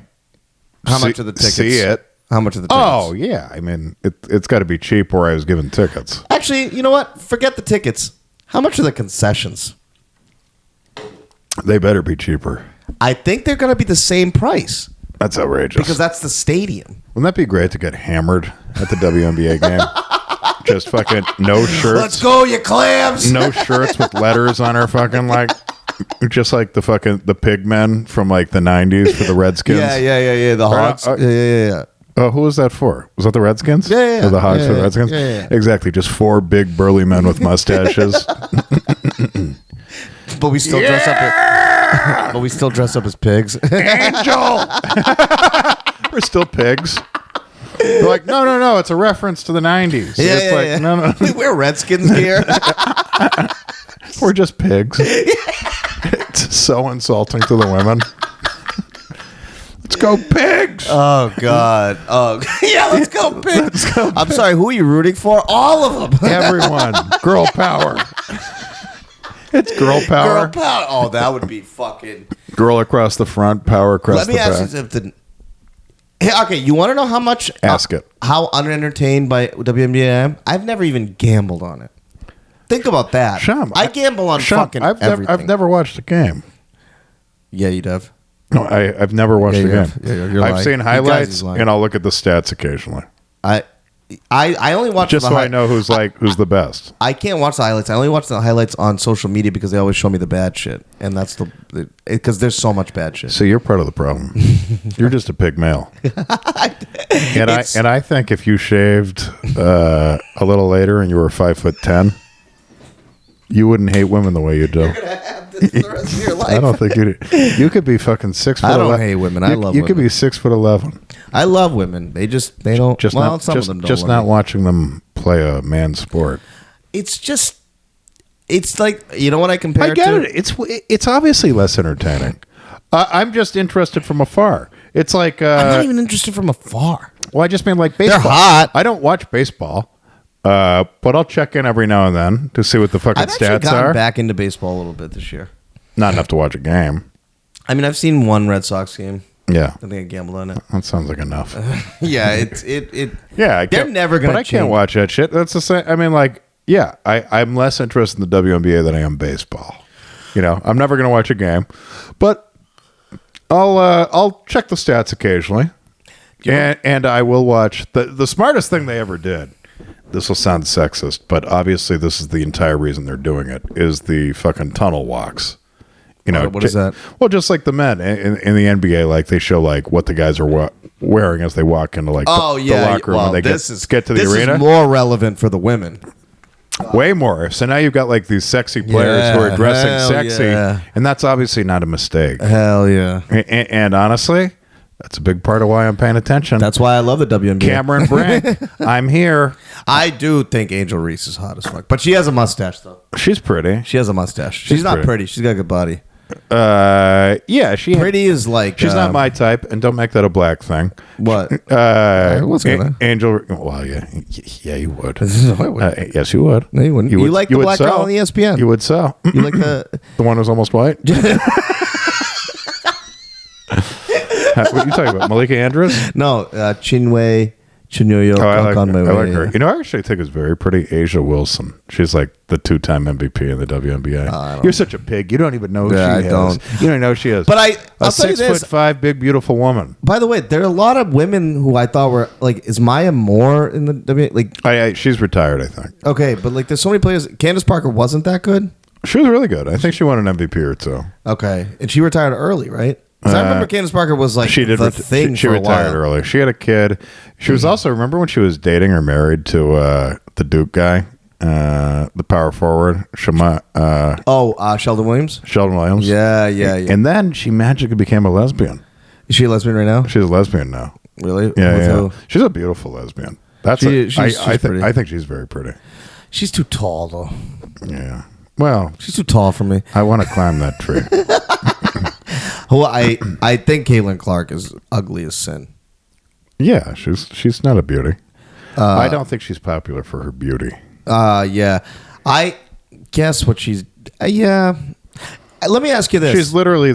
How much are the tickets?
See it.
How much are the tickets?
Oh yeah, I mean it's got to be cheap, or I was given tickets.
Actually, you know what? Forget the tickets. How much are the concessions?
They better be cheaper.
I think they're going to be the same price.
That's outrageous.
Because that's the stadium.
Wouldn't that be great to get hammered at the WNBA game? Just fucking no shirts.
Let's go, you clams.
No shirts with letters on her fucking like, just like the pig men from like the 90s for the Redskins.
Yeah. The Hogs. Yeah.
Who was that for? Was that the Redskins?
Yeah.
Or the Hogs for the Redskins?
Yeah.
Exactly. Just 4 big burly men with mustaches.
But we still dress up. But we still dress up as pigs.
Angel. We're still pigs. They're like, no. It's a reference to the 90s.
Yeah.
No.
We wear Redskins gear.
We're just pigs. It's so insulting to the women. Let's go pigs.
Oh God. Oh yeah. Let's go pigs. I'm sorry. Who are you rooting for? All of them.
Everyone. Girl power. It's girl power.
Girl power. Oh, that would be fucking.
Girl across the front, power across the back.
Let me ask you something. Hey, okay, you want to know how much?
Ask it.
How unentertained by WNBA I am? I've never even gambled on it. Think about that.
Shyam,
I gamble on fucking everything.
I've never watched a game.
Yeah, you'd have.
No, I've never watched a game.
You're
I've
lying.
seen highlights, and I'll look at the stats occasionally.
I only watch
just so I know who's the best.
I can't watch the highlights. I only watch the highlights on social media because they always show me the bad shit, and that's because there's so much bad shit.
So you're part of the problem. You're just a pig male. And I think if you shaved a little later and you were 5'10", you wouldn't hate women the way you do.
You're gonna have this the rest of your life.
I don't think you could be fucking 6'11".
I don't hate women. I love women.
You could be 6'11".
I love women. They don't.
Just
well,
not,
some
just,
of them don't.
Just not watching them play a man's sport.
It's like, you know what I compare
I get
to?
it. It's obviously less entertaining. I'm just interested from afar. It's like
I'm not even interested from afar.
Well, I just mean like baseball.
They're hot.
I don't watch baseball, but I'll check in every now and then to see what the fucking
I've actually
stats
gotten
are.
back into baseball a little bit this year.
Not enough to watch a game.
I mean, I've seen one Red Sox game.
Yeah,
I think I gambled on it.
That sounds like enough.
Yeah, it.
Yeah,
they're never gonna.
But I can't watch that shit. That's the same. I mean, like, yeah, I'm less interested in the WNBA than I am baseball. You know, I'm never gonna watch a game, but I'll check the stats occasionally, and I will watch the smartest thing they ever did. This will sound sexist, but obviously this is the entire reason they're doing it, is the fucking tunnel walks. You know,
what is that?
Well, just like the men in the NBA, like they show like what the guys are wearing as they walk into like the locker room when they get to the arena.
This is more relevant for the women.
Way more. So now you've got like these sexy players who are dressing sexy, and that's obviously not a mistake.
Hell yeah.
And honestly, that's a big part of why I'm paying attention.
That's why I love the WNBA.
Cameron Brink, I'm here.
I do think Angel Reese is hot as fuck, but she has a mustache though.
She's pretty.
She has a mustache. She's not pretty. She's got a good body.
Yeah,
pretty is like
she's not my type, and don't make that a black thing.
What?
What's gonna Angel? Well, yeah, you would. Yes, you would.
No, you wouldn't. You like the black girl on ESPN?
You would so.
You like the
one who's almost white? What are you talking about, Malika Andrews?
No, Chinwe Chinyoyo,
I like
way.
her. You know, I actually think is very pretty. Asia Wilson. She's like the 2-time MVP in the WNBA. You're such a pig. You don't even know who she is. You don't know who she is.
But I'll tell you this.
6'5", big, beautiful woman.
By the way, there are a lot of women who I thought were like, is Maya Moore in the WNBA? Like,
she's retired, I think.
Okay, but like, there's so many players. Candace Parker wasn't that good.
She was really good. I think she won an MVP or two.
Okay, and she retired early, right? Because I remember Candace Parker was like
she did
the thing
she
for a
retired
while.
early. She had a kid. She was also, remember when she was dating or married to the Duke guy, the power forward, Sheldon
Williams?
Sheldon Williams.
Yeah.
And then she magically became a lesbian.
Is she a lesbian right now?
She's a lesbian now.
Really?
Yeah. She's a beautiful lesbian. She's pretty. I think she's very pretty.
She's too tall, though.
Yeah. Well,
she's too tall for me.
I want to climb that tree.
Well, I think Caitlin Clark is ugly as sin.
Yeah, she's not a beauty. I don't think she's popular for her beauty.
Yeah. I guess what she's... yeah. Let me ask you this.
She's literally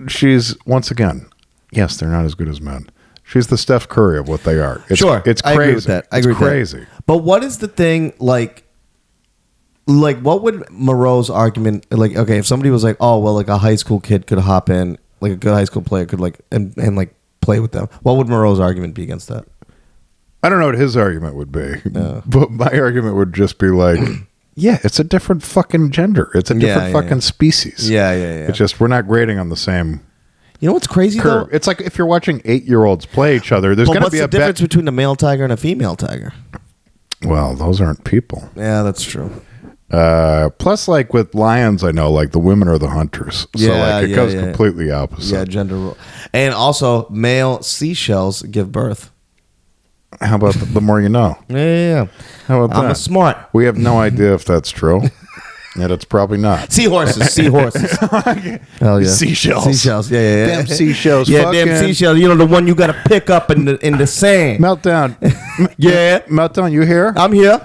she's, once again, yes, they're not as good as men. She's the Steph Curry of what they are. It's crazy.
I agree with that.
It's crazy.
But what is the thing, like, what would Moreau's argument, like, okay, if somebody was like, oh, well, like a high school kid could hop in, like a good high school player could, like, and like play with them, what would Moreau's argument be against that?
I don't know what his argument would be, but my argument would just be like, yeah, it's a different fucking gender. It's a different fucking species.
Yeah.
It's just, we're not grading on the same...
You know what's crazy,
curve. Though? It's like if you're watching 8-year-olds play each other, there's going to be
what's the difference between a male tiger and a female tiger?
Well, those aren't people.
Yeah, that's true.
Plus, like with lions, I know, like the women are the hunters. So like it goes completely opposite.
Yeah, gender role. And also, male seashells give birth.
How about the more you know?
Yeah.
How about that?
I'm smart.
We have no idea if that's true. And it's probably not.
Seahorses. Hell yeah.
Seashells.
Yeah.
Damn seashells.
Yeah, damn seashells. You know, the one you got to pick up in the sand.
Meltdown.
Yeah.
Meltdown, you here?
I'm here.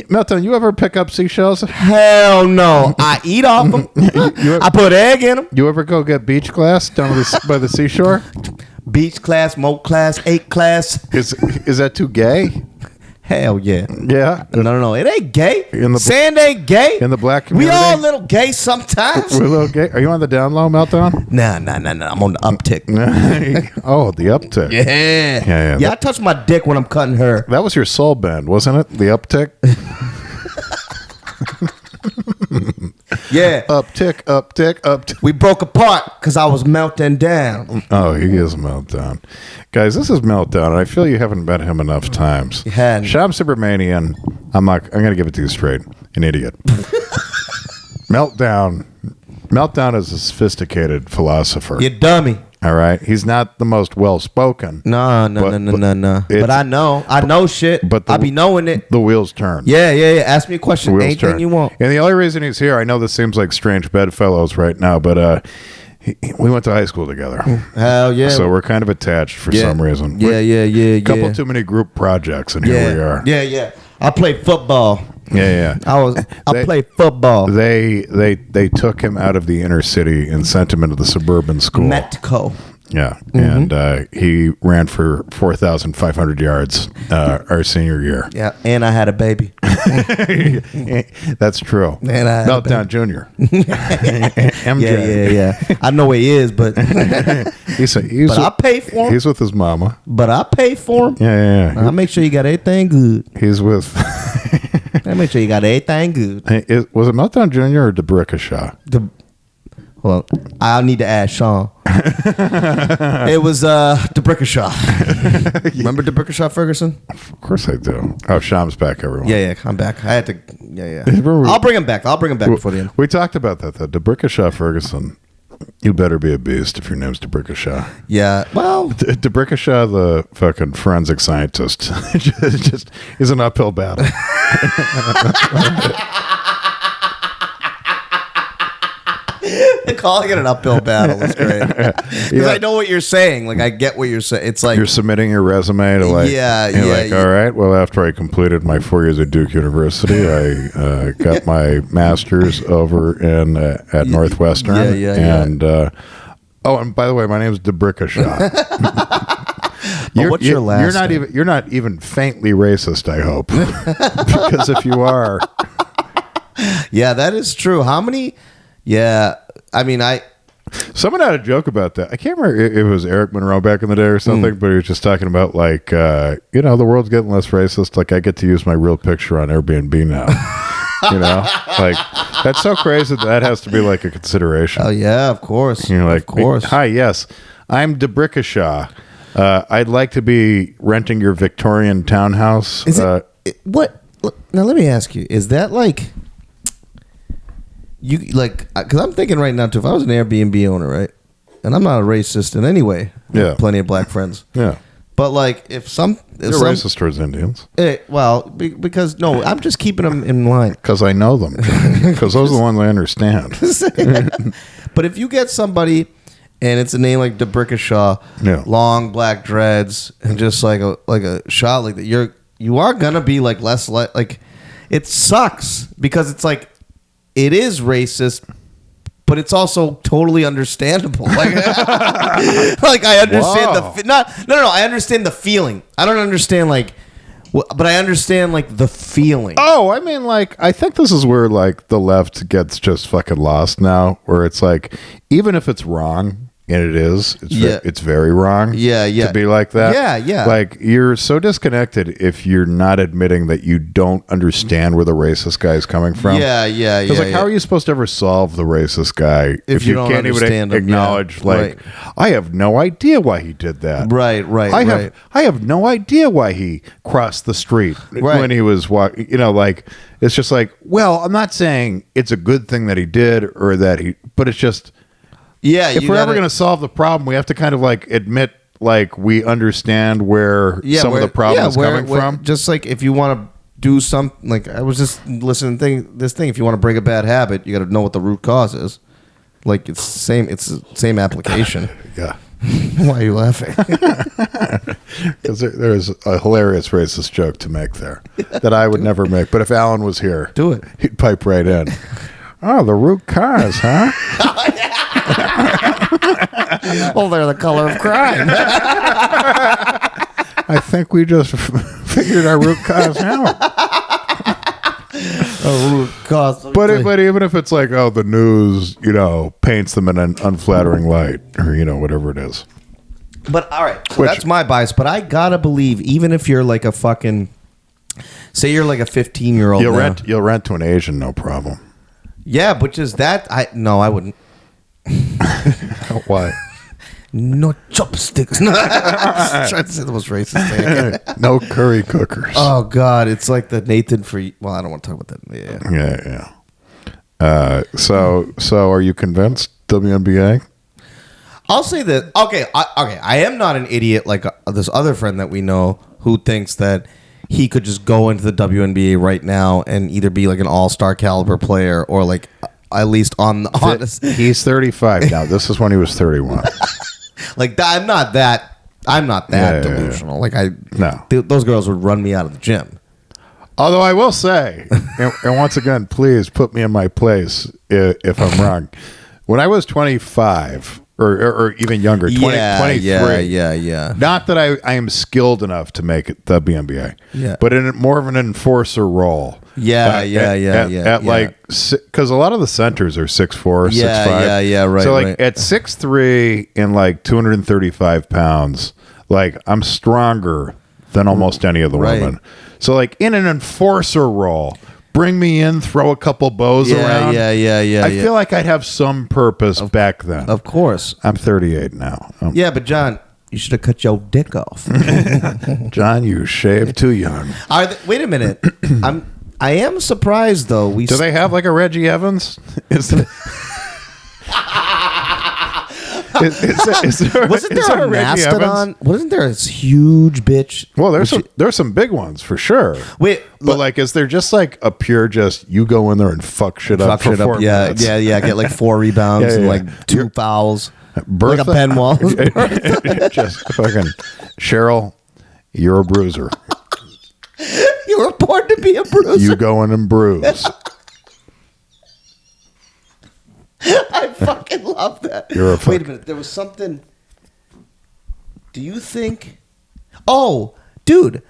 Meltdown, you ever pick up seashells?
Hell no. I eat off them. I put egg in them.
You ever go get beach class down by the seashore?
Beach class, moat class, 8 class.
Is that too gay?
Hell yeah.
Yeah.
No. It ain't gay. Sand ain't gay.
In the black community?
We all a little gay sometimes.
We're a little gay. Are you on the down low, Meltdown?
Nah. I'm on the uptick.
Oh, the uptick.
Yeah. Yeah, I touch my dick when I'm cutting her.
That was your soul band, wasn't it? The uptick?
Yeah.
Uptick.
We broke apart because I was melting down.
Oh, he is Meltdown. Guys, this is Meltdown, and I feel you haven't met him enough times.
You hadn't.
Shyam Subramanian, I'm going to give it to you straight. An idiot. Meltdown is a sophisticated philosopher.
You dummy.
All right? He's not the most well-spoken.
No. But I know shit. But I be knowing it.
The wheels turn.
Yeah. Ask me a question. Anything you want.
And the only reason he's here, I know this seems like strange bedfellows right now, but we went to high school together.
Hell yeah.
So we're kind of attached for some reason.
Yeah.
Couple too many group projects, and here we are.
Yeah. I played football.
Yeah.
I played football.
They took him out of the inner city and sent him into the suburban school.
Metco.
Yeah, and he ran for 4,500 yards our senior year.
Yeah, and I had a baby.
That's true.
And I
Meltdown Junior.
MJ. Yeah. I know where he is, but but I pay for him.
He's with his mama.
But I pay for him.
Yeah.
I make sure you got everything good.
He's with.
I make sure you got everything good.
Was it Meltdown Junior or DeBrickashaw?
Well, I'll need to ask Sean. It was DeBrickashaw. Remember DeBrickashaw Ferguson?
Of course I do. Oh, Shyam's back, everyone.
Yeah, I'm back. I had to. Yeah. I'll bring him back. Before the end.
We talked about that. DeBrickashaw Ferguson. You better be a beast if your name's DeBrickashaw.
Yeah. Well,
DeBrickashaw, the fucking forensic scientist, just is an uphill battle.
Calling it an uphill battle is great because I know what you're saying. Like, I get what you're saying. It's like
you're submitting your resume to like, all right. Well, after I completed my 4 years at Duke University, I got my master's over at Northwestern. And and by the way, my name is DeBrickashaw.
What's your last name?
You're not even faintly racist, I hope. Because if you are.
Yeah, that is true. How many? Yeah, I mean,
Someone had a joke about that. I can't remember if it was Eric Monroe back in the day or something, but he was just talking about like, the world's getting less racist. Like, I get to use my real picture on Airbnb now. Like, that's so crazy that has to be like a consideration.
Oh yeah, of course.
You're like,
of course.
Hi, yes, I'm DeBrickashaw. I'd like to be renting your Victorian townhouse.
Is what? Now let me ask you: is that like? You like, because I'm thinking right now too. If I was an Airbnb owner, right, and I'm not a racist in any way, I have plenty of black friends.
Yeah,
but like, if
you're racist towards Indians.
Because no, I'm just keeping them in line.
Because I know them. Because those are the ones I understand.
But if you get somebody, and it's a name like DeBrickashaw, long black dreads, and just like a shot like that, you are gonna be like less like. It sucks because it's like. It is racist, but it's also totally understandable. Like, like I understand I understand the feeling. I don't understand but I understand like the feeling.
Oh, I mean, like, I think this is where like the left gets just fucking lost now, where it's like, even if it's wrong. And it is. It's very wrong. To be like that.
Yeah.
Like, you're so disconnected if you're not admitting that you don't understand where the racist guy is coming from.
Yeah.
Because like, how are you supposed to ever solve the racist guy if you can't even acknowledge? Like, I have no idea why he did that.
Right.
I have no idea why he crossed the street when he was walking. Like, it's just like, well, I'm not saying it's a good thing that he did or that but it's just.
Yeah,
if we're ever going to solve the problem, we have to kind of like admit, like, we understand where some of the problem is coming from.
Just like if you want to do something, like I was just listening to this thing. If you want to break a bad habit, you got to know what the root cause is. Like it's the same application.
Yeah.
Why are you laughing?
Because there's a hilarious racist joke to make there that I would never make. But if Alan was here,
do it.
He'd pipe right in. Oh, the root cause, huh?
Well, they're the color of crime.
I think we just figured our root cause out.
Root cause.
But even if it's like, oh, the news, paints them in an unflattering light, or whatever it is.
But all right, so that's my bias. But I gotta believe, even if you're like a fucking, say you're like a 15-year-old,
you'll rent to an Asian, no problem.
Yeah, but just that, I wouldn't.
Why?
No chopsticks. Trying to say the most racist thing.
No curry cookers.
Oh God, it's like the Nathan for. Well, I don't want to talk about
that. Yeah. So are you convinced, WNBA?
I'll say that. Okay. I am not an idiot like this other friend that we know who thinks that he could just go into the WNBA right now and either be like an all-star caliber player or like at least on the.
He's 35 now. This is when he was 31.
Like I'm not that delusional.
Yeah.
Like those girls would run me out of the gym.
Although I will say, and once again, please put me in my place if I'm wrong. When I was 25. Or even younger, 23.
Yeah.
Not that I am skilled enough to make it the WNBA, but in more of an enforcer role. At like, because a lot of the centers are 6'4", 6'5".
Right.
So like at 6'3" and like 235 pounds, like I'm stronger than almost any of the women. So like in an enforcer role. Bring me in, throw a couple bows around. I feel like I'd have some purpose back then.
Of course.
I'm 38 now.
Yeah, but John, you should have cut your dick off.
John, you shaved too young.
Wait a minute. I am surprised though.
Do they have like a Reggie Evans?
Wasn't there a mastodon? Wasn't there a huge bitch?
Well, there's some big ones for sure.
Wait,
but like, is there just like a pure just you go in there and fuck shit up for 4 minutes?
Yeah. Get like 4 rebounds and like 2 fouls,
Bertha,
like a Ben Wallace.
Just fucking Cheryl, you're a bruiser.
You were born to be a bruiser.
You go in and bruise.
I fucking love that.
Wait
a minute. There was something. Do you think Oh, dude,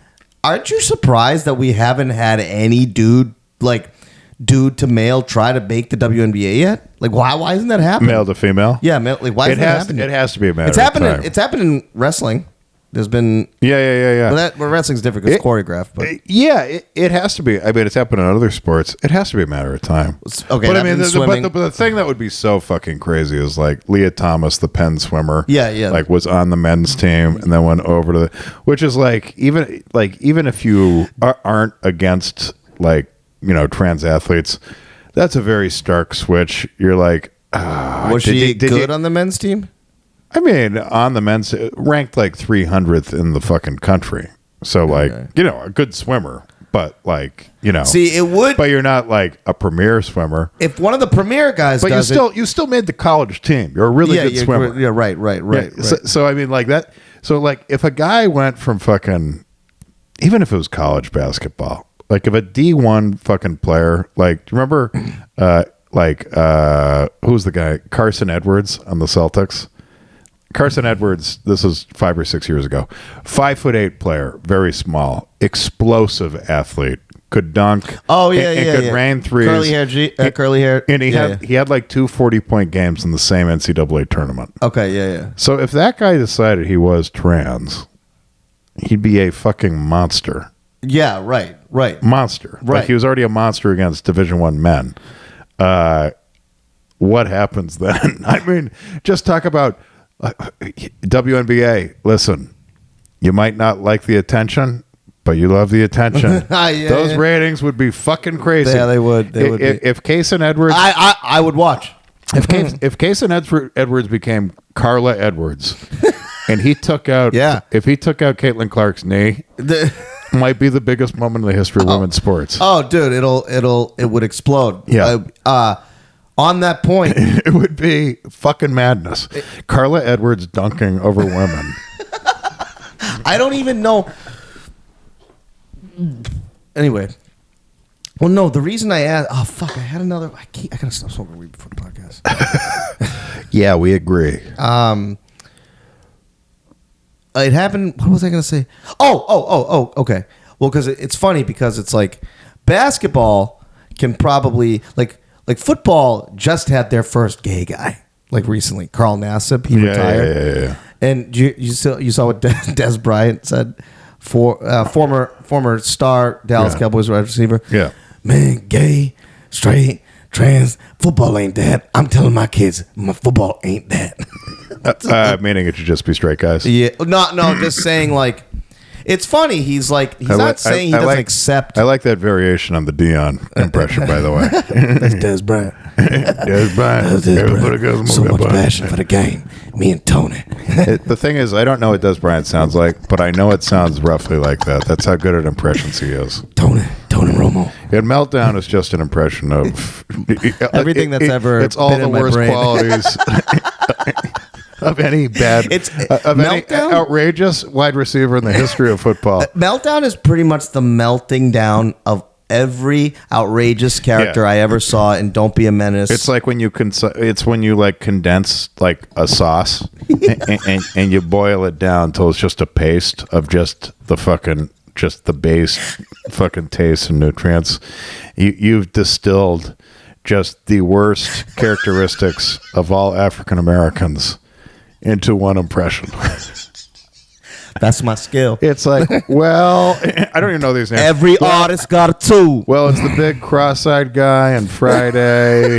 aren't you surprised that we haven't had any dude to male try to make the WNBA yet? Like, why isn't that happening?
Male to female?
Yeah, male, like, why isn't that happening?
It has to be a matter
It's
of
happening.
time.
It's happened in wrestling. There's been
Yeah.
Well, wrestling's different because it's choreographed. But
It has to be. I mean, it's happened in other sports. It has to be a matter of time.
Okay,
but I mean,
swimming.
but the thing that would be so fucking crazy is like Leah Thomas, the Penn swimmer.
Yeah.
Like was on the men's team and then went over to the, which is like even if you aren't against trans athletes, that's a very stark switch. You're like,
was she good on the men's team?
I mean, on the men's, ranked like 300th in the fucking country. So, a good swimmer, but
See, it would.
But you're not like a premier swimmer.
If one of the premier guys
But
does
you still made the college team. You're a really good swimmer.
Yeah, right.
Yeah, so, I mean, like that. So, like, if a guy went from fucking, even if it was college basketball, like if a D1 fucking player, like, do you remember, who's the guy? Carson Edwards on the Celtics. Carson Edwards, this is 5 or 6 years ago. 5'8" player, very small, explosive athlete, could dunk.
Oh yeah,
and could rain threes.
Curly hair,
and he had like 2 40-point games in the same NCAA tournament.
Okay, yeah.
So if that guy decided he was trans, he'd be a fucking monster.
Yeah, right.
Monster.
Right.
Like he was already a monster against Division I men. What happens then? I mean, just talk about WNBA. Listen, you might not like the attention, but you love the attention. Those ratings would be fucking crazy.
Yeah, they would.
If Case and Edwards,
I would watch.
If Case and Edwards became Carla Edwards, and he took out, if he took out Caitlin Clark's knee, might be the biggest moment in the history of women's sports.
Oh, dude, it would explode.
Yeah.
On that point,
it would be fucking madness. Carla Edwards dunking over women.
I don't even know. Anyway, well, no. The reason I asked, I had another. I gotta stop smoking weed before the podcast.
Yeah, we agree.
It happened. What was I gonna say? Oh. Okay. Well, because it's funny because it's like basketball can probably like football just had their first gay guy like recently. Carl Nassib, he retired.
Yeah.
And you saw what Des Bryant said, former star Dallas Cowboys wide receiver.
Yeah,
man, gay, straight, trans, football ain't that. I'm telling my kids, my football ain't that.
Meaning it should just be straight guys.
Yeah, no, just saying like. It's funny. He's not saying he doesn't accept.
I like that variation on the Dion impression, by the way.
That's Des Bryant.
Des Bryant.
So much passion for the game. Me and Tony.
The thing is, I don't know what Des Bryant sounds like, but I know it sounds roughly like that. That's how good at impressions he is.
Tony Romo.
And Meltdown is just an impression of
everything that's ever.
It's all
been
the
in my
worst
brain.
qualities. Of any bad, of any outrageous wide receiver in the history of football.
Meltdown is pretty much the melting down of every outrageous character I ever saw in Don't Be a Menace.
It's like when you like condense like a sauce and you boil it down till it's just a paste of just the base fucking taste and nutrients. You've distilled just the worst characteristics of all African Americans into one impression.
That's my skill.
It's like, well, I don't even know these names.
Every artist got a tool.
Well, it's the big cross-eyed guy on Friday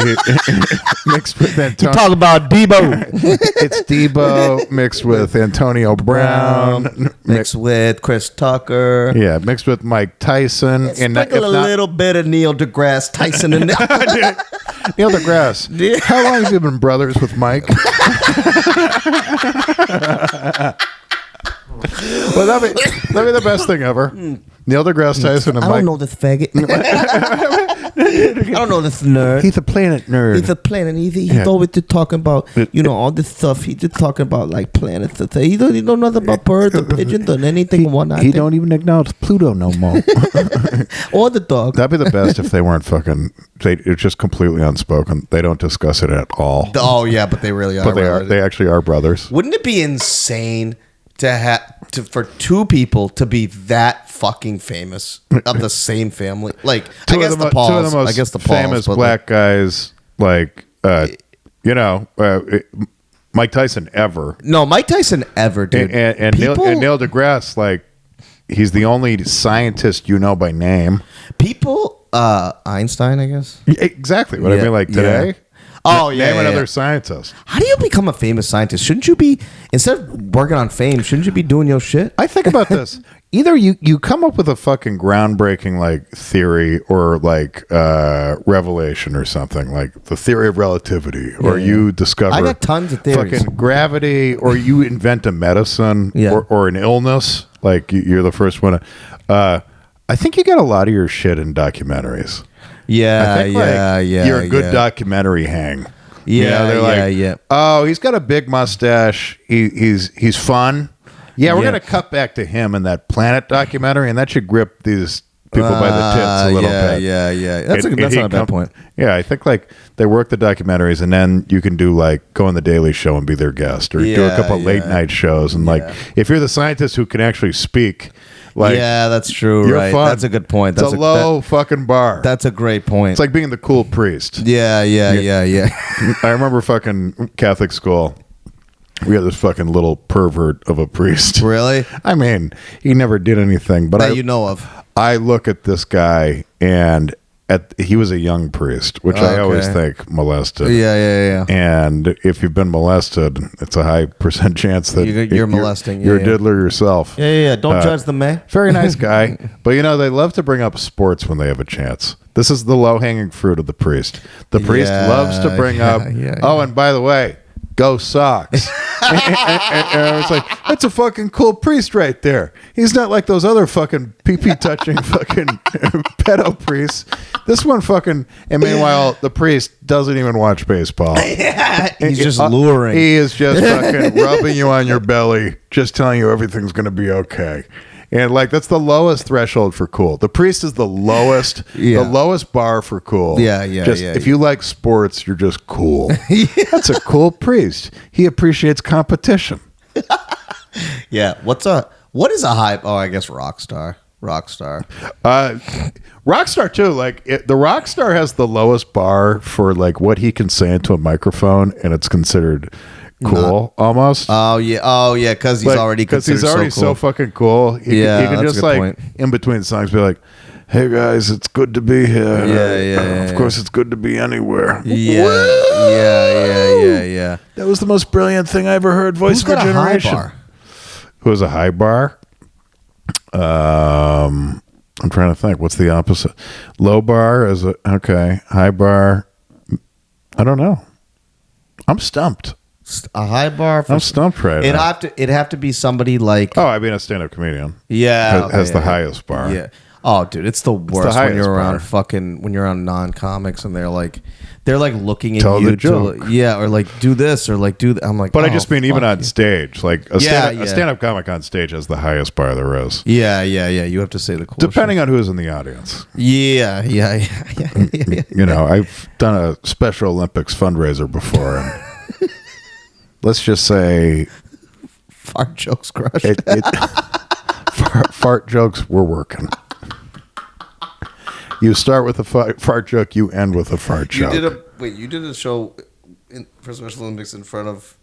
mixed with Antonio.
You talk about Debo.
It's Debo mixed with Antonio Brown.
Mixed with Chris Tucker.
Yeah, mixed with Mike Tyson.
And sprinkle a little bit of Neil deGrasse Tyson in there.
Neil deGrasse. How long have you been brothers with Mike? Well, that'd be the best thing ever. Neil deGrasse Tyson and Mike.
I don't know this faggot. I don't know this nerd.
He's a planet nerd.
He's a planet. He's always just talking about, all this stuff. He's just talking about like planets. He don't know nothing about birds or pigeons or anything and whatnot.
He don't even acknowledge Pluto no more.
Or the dog.
That'd be the best if they weren't fucking. It's just completely unspoken. They don't discuss it at all.
Oh yeah, but they really are.
But they actually are brothers.
Wouldn't it be insane for two people to be that fucking famous of the same family. Like, I guess the Pauls.
Two of the most
I guess the
famous
Pauls,
black guys, like, Mike Tyson ever.
No, Mike Tyson ever, dude.
And Neil deGrasse, like, he's the only scientist you know by name.
People, Einstein, I guess.
Exactly what I mean. Like today.
Yeah. Oh, yeah.
Name another scientist.
How do you become a famous scientist? Shouldn't you be, instead of working on fame, shouldn't you be doing your shit?
I think about this. Either you come up with a fucking groundbreaking like theory or like revelation or something, like the theory of relativity, or you discover
I got tons of theories.
Fucking gravity, or you invent a medicine or an illness. Like you're the first one. I think you get a lot of your shit in documentaries.
Yeah,
I think, you're a good documentary hang.
Yeah,
they're like, oh, he's got a big mustache. He's fun. Yeah, we're gonna cut back to him in that Planet documentary, and that should grip these people by the tits a little bit.
Yeah. That's not a bad point.
Yeah, I think like they work the documentaries, and then you can do like go on the Daily Show and be their guest, or do a couple late night shows, and like if you're the scientist who can actually speak. Like,
yeah, that's true. Right,
fun.
That's a good point. That's
a low fucking bar.
That's a great point.
It's like being the cool priest.
Yeah.
I remember fucking Catholic school. We had this fucking little pervert of a priest.
Really?
I mean, he never did anything, but
that you know of.
I look at this guy, and he was a young priest, which I always think molested.
Yeah.
And if you've been molested, it's a high % chance that
you're molesting.
You're a diddler yourself.
Yeah. Don't judge the man.
Very nice guy. But, they love to bring up sports when they have a chance. This is the low-hanging fruit of the priest. The priest loves to bring up, and by the way, go Sox. and I was like, that's a fucking cool priest right there. He's not like those other fucking pee-pee touching fucking pedo priests. This one fucking, and meanwhile, the priest doesn't even watch baseball.
He's just luring.
He is just fucking rubbing you on your belly, just telling you everything's going to be okay. And like that's the lowest threshold for cool. The priest is the lowest, the lowest bar for cool. If you like sports, you're just cool. That's a cool priest. He appreciats competition.
Yeah. What is a hype? Oh, I guess rock star. Rockstar
too. Like the Rockstar has the lowest bar for like what he can say into a microphone, and it's considered cool almost.
Oh yeah, because he's already
so fucking cool. He can just like point. In between songs be like, hey guys, it's good to be here. Of course it's good to be anywhere.
Yeah.
That was the most brilliant thing I ever heard. Voice of a generation.
High bar?
Who has a high bar? I'm trying to think. What's the opposite? Low bar is high bar. I don't know. I'm stumped.
A high bar.
I'm stumped right now.
It'd have to be somebody like.
Oh, I mean a stand-up comedian.
Yeah,
has the highest bar.
Yeah. Oh, dude, it's the worst when you're around when you're around non-comics and they're like looking at you to or like do this or like do that. I'm like,
but I just mean even on stage, like a stand-up comic on stage has the highest bar there is.
Yeah. You have to say the cool.
Depending on who's in the audience.
Yeah.
I've done a Special Olympics fundraiser before, and let's just say,
fart jokes crushed.
Fart jokes were working. You start with a fart joke, you end with a fart joke.
You did a show for Special Olympics in front of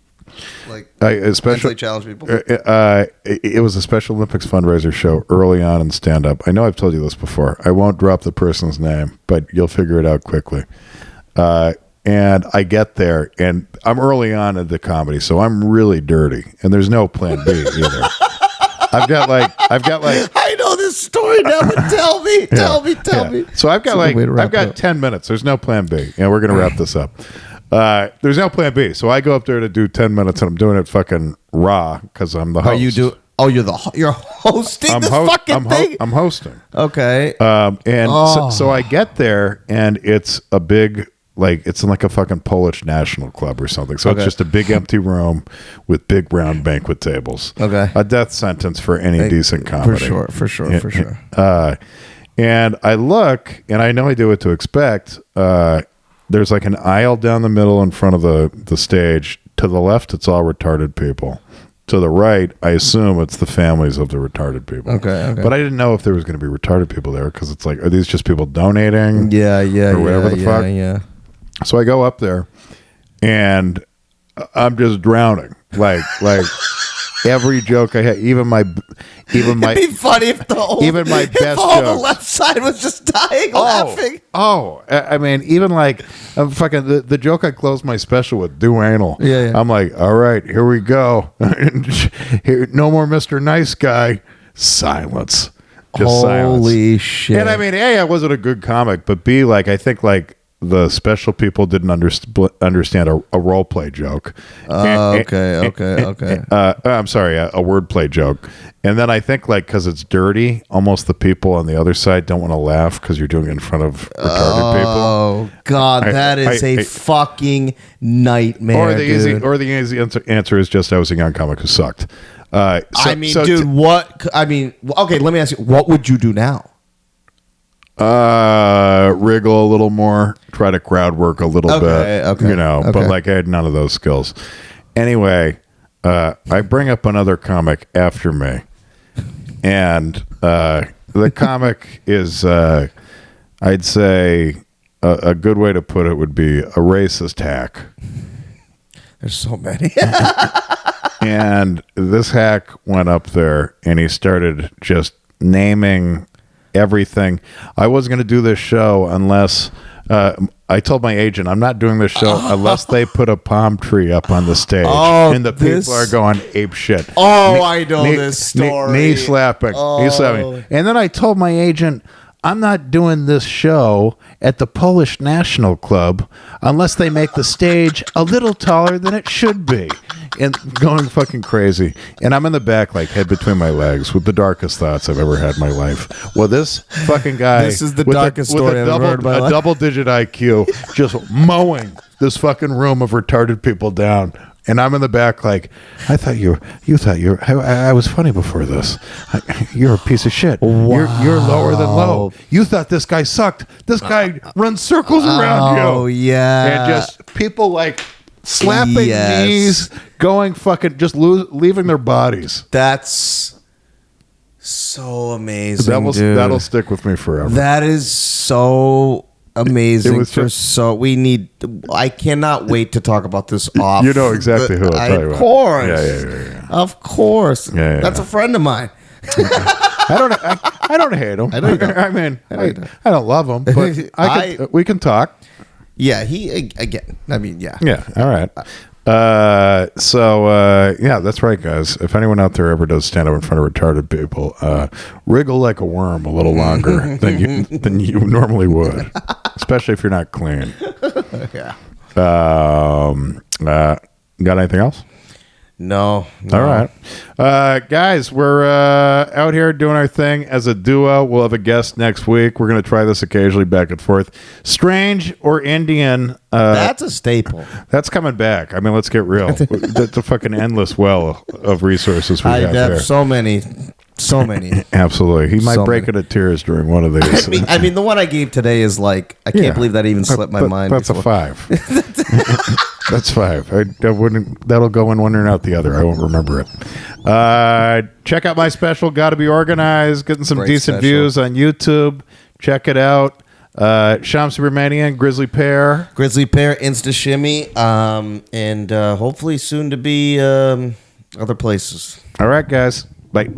mentally
challenged people?
It was a Special Olympics fundraiser show early on in stand-up. I know I've told you this before. I won't drop the person's name, but you'll figure it out quickly. And I get there, and I'm early on in the comedy, so I'm really dirty, and there's no plan B either. I've got like
I know this story now, but tell me.
So I've got 10 minutes. There's no plan B, and we're gonna wrap this up. There's no plan B, so I go up there to do 10 minutes, and I'm doing it fucking raw because I'm the host.
You're hosting this fucking thing.
I'm hosting.
Okay.
So I get there, and it's a big. Like it's in like a fucking Polish national club or something. So it's just a big empty room with big round banquet tables.
Okay.
A death sentence for any decent comedy.
For sure.
And I look, and I know I do what to expect. There's like an aisle down the middle in front of the stage. To the left, it's all retarded people. to the right, I assume it's the families of the retarded people.
Okay.
But I didn't know if there was going to be retarded people there because it's like, are these just people donating?
Yeah.
Or whatever the fuck.
Yeah.
So I go up there, and I'm just drowning. Like every joke I had, even my
It'd be funny if the whole,
even my best
if all the
jokes.
left side was just dying laughing.
I mean, even like fucking the joke I closed my special with, do anal.
Yeah.
I'm like, all right, here we go. Here, no more Mr. Nice Guy. Silence. Just silence.
Holy shit!
And I mean, A, I wasn't a good comic, but B, like, I think like the special people didn't understand a role play joke.
Okay.
I'm sorry, a wordplay joke. And then I think like because it's dirty, almost the people on the other side don't want to laugh because you're doing it in front of retarded people.
Oh God, that is a fucking nightmare.
Or the easy answer is just I was a young comic who sucked.
Dude, what? I mean, okay. Let me ask you, what would you do now?
Wriggle a little more, try to crowd work a little bit, but like I had none of those skills. Anyway, I bring up another comic after me, and the comic is, I'd say, a good way to put it would be a racist hack.
There's so many.
And this hack went up there, and he started just naming everything. I wasn't going to do this show unless I told my agent I'm not doing this show unless they put a palm tree up on the stage, and the people are going ape shit.
I know this story.
Knee slapping. And then I told my agent I'm not doing this show at the Polish National Club unless they make the stage a little taller than it should be. And going fucking crazy. And I'm in the back, like, head between my legs with the darkest thoughts I've ever had in my life. Well, this fucking guy...
This is the darkest story I've ever heard in my life.
A double-digit IQ just mowing this fucking room of retarded people down. And I'm in the back like, I was funny before this. You're a piece of shit.
Wow.
You're lower than low. You thought this guy sucked. This guy runs circles around you.
Oh, yeah.
And just people like slapping knees, going fucking, just leaving their bodies.
That's so amazing, dude.
That'll stick with me forever.
That is so amazing. I cannot wait to talk about this off.
You know exactly who I'm talking about.
Of course.
Yeah.
Of course.
Yeah.
That's a friend of mine.
I don't hate him.
I know you don't.
I mean, I don't love him, but we can talk.
Yeah, yeah.
Yeah, all right. That's right, guys. If anyone out there ever does stand up in front of retarded people, wriggle like a worm a little longer than you normally would, especially if you're not clean.
Yeah.
Got anything else?
No.
All right. Guys, we're out here doing our thing as a duo. We'll have a guest next week. We're going to try this occasionally back and forth. Strange or Indian.
That's a staple.
That's coming back. I mean, let's get real. That's a fucking endless well of resources we have here.
So many.
Absolutely. He might break into tears during one of these.
I mean, the one I gave today is like, I can't believe that even slipped my mind.
That's a 5. That's 5. I wouldn't. That'll go in one and out the other. I won't remember it. Check out my special. Got to be organized. Getting some decent views on YouTube. Check it out. Shyam Subramanian, Grizzly Pear,
Insta Shimmy, and hopefully soon to be other places.
All right, guys. Bye.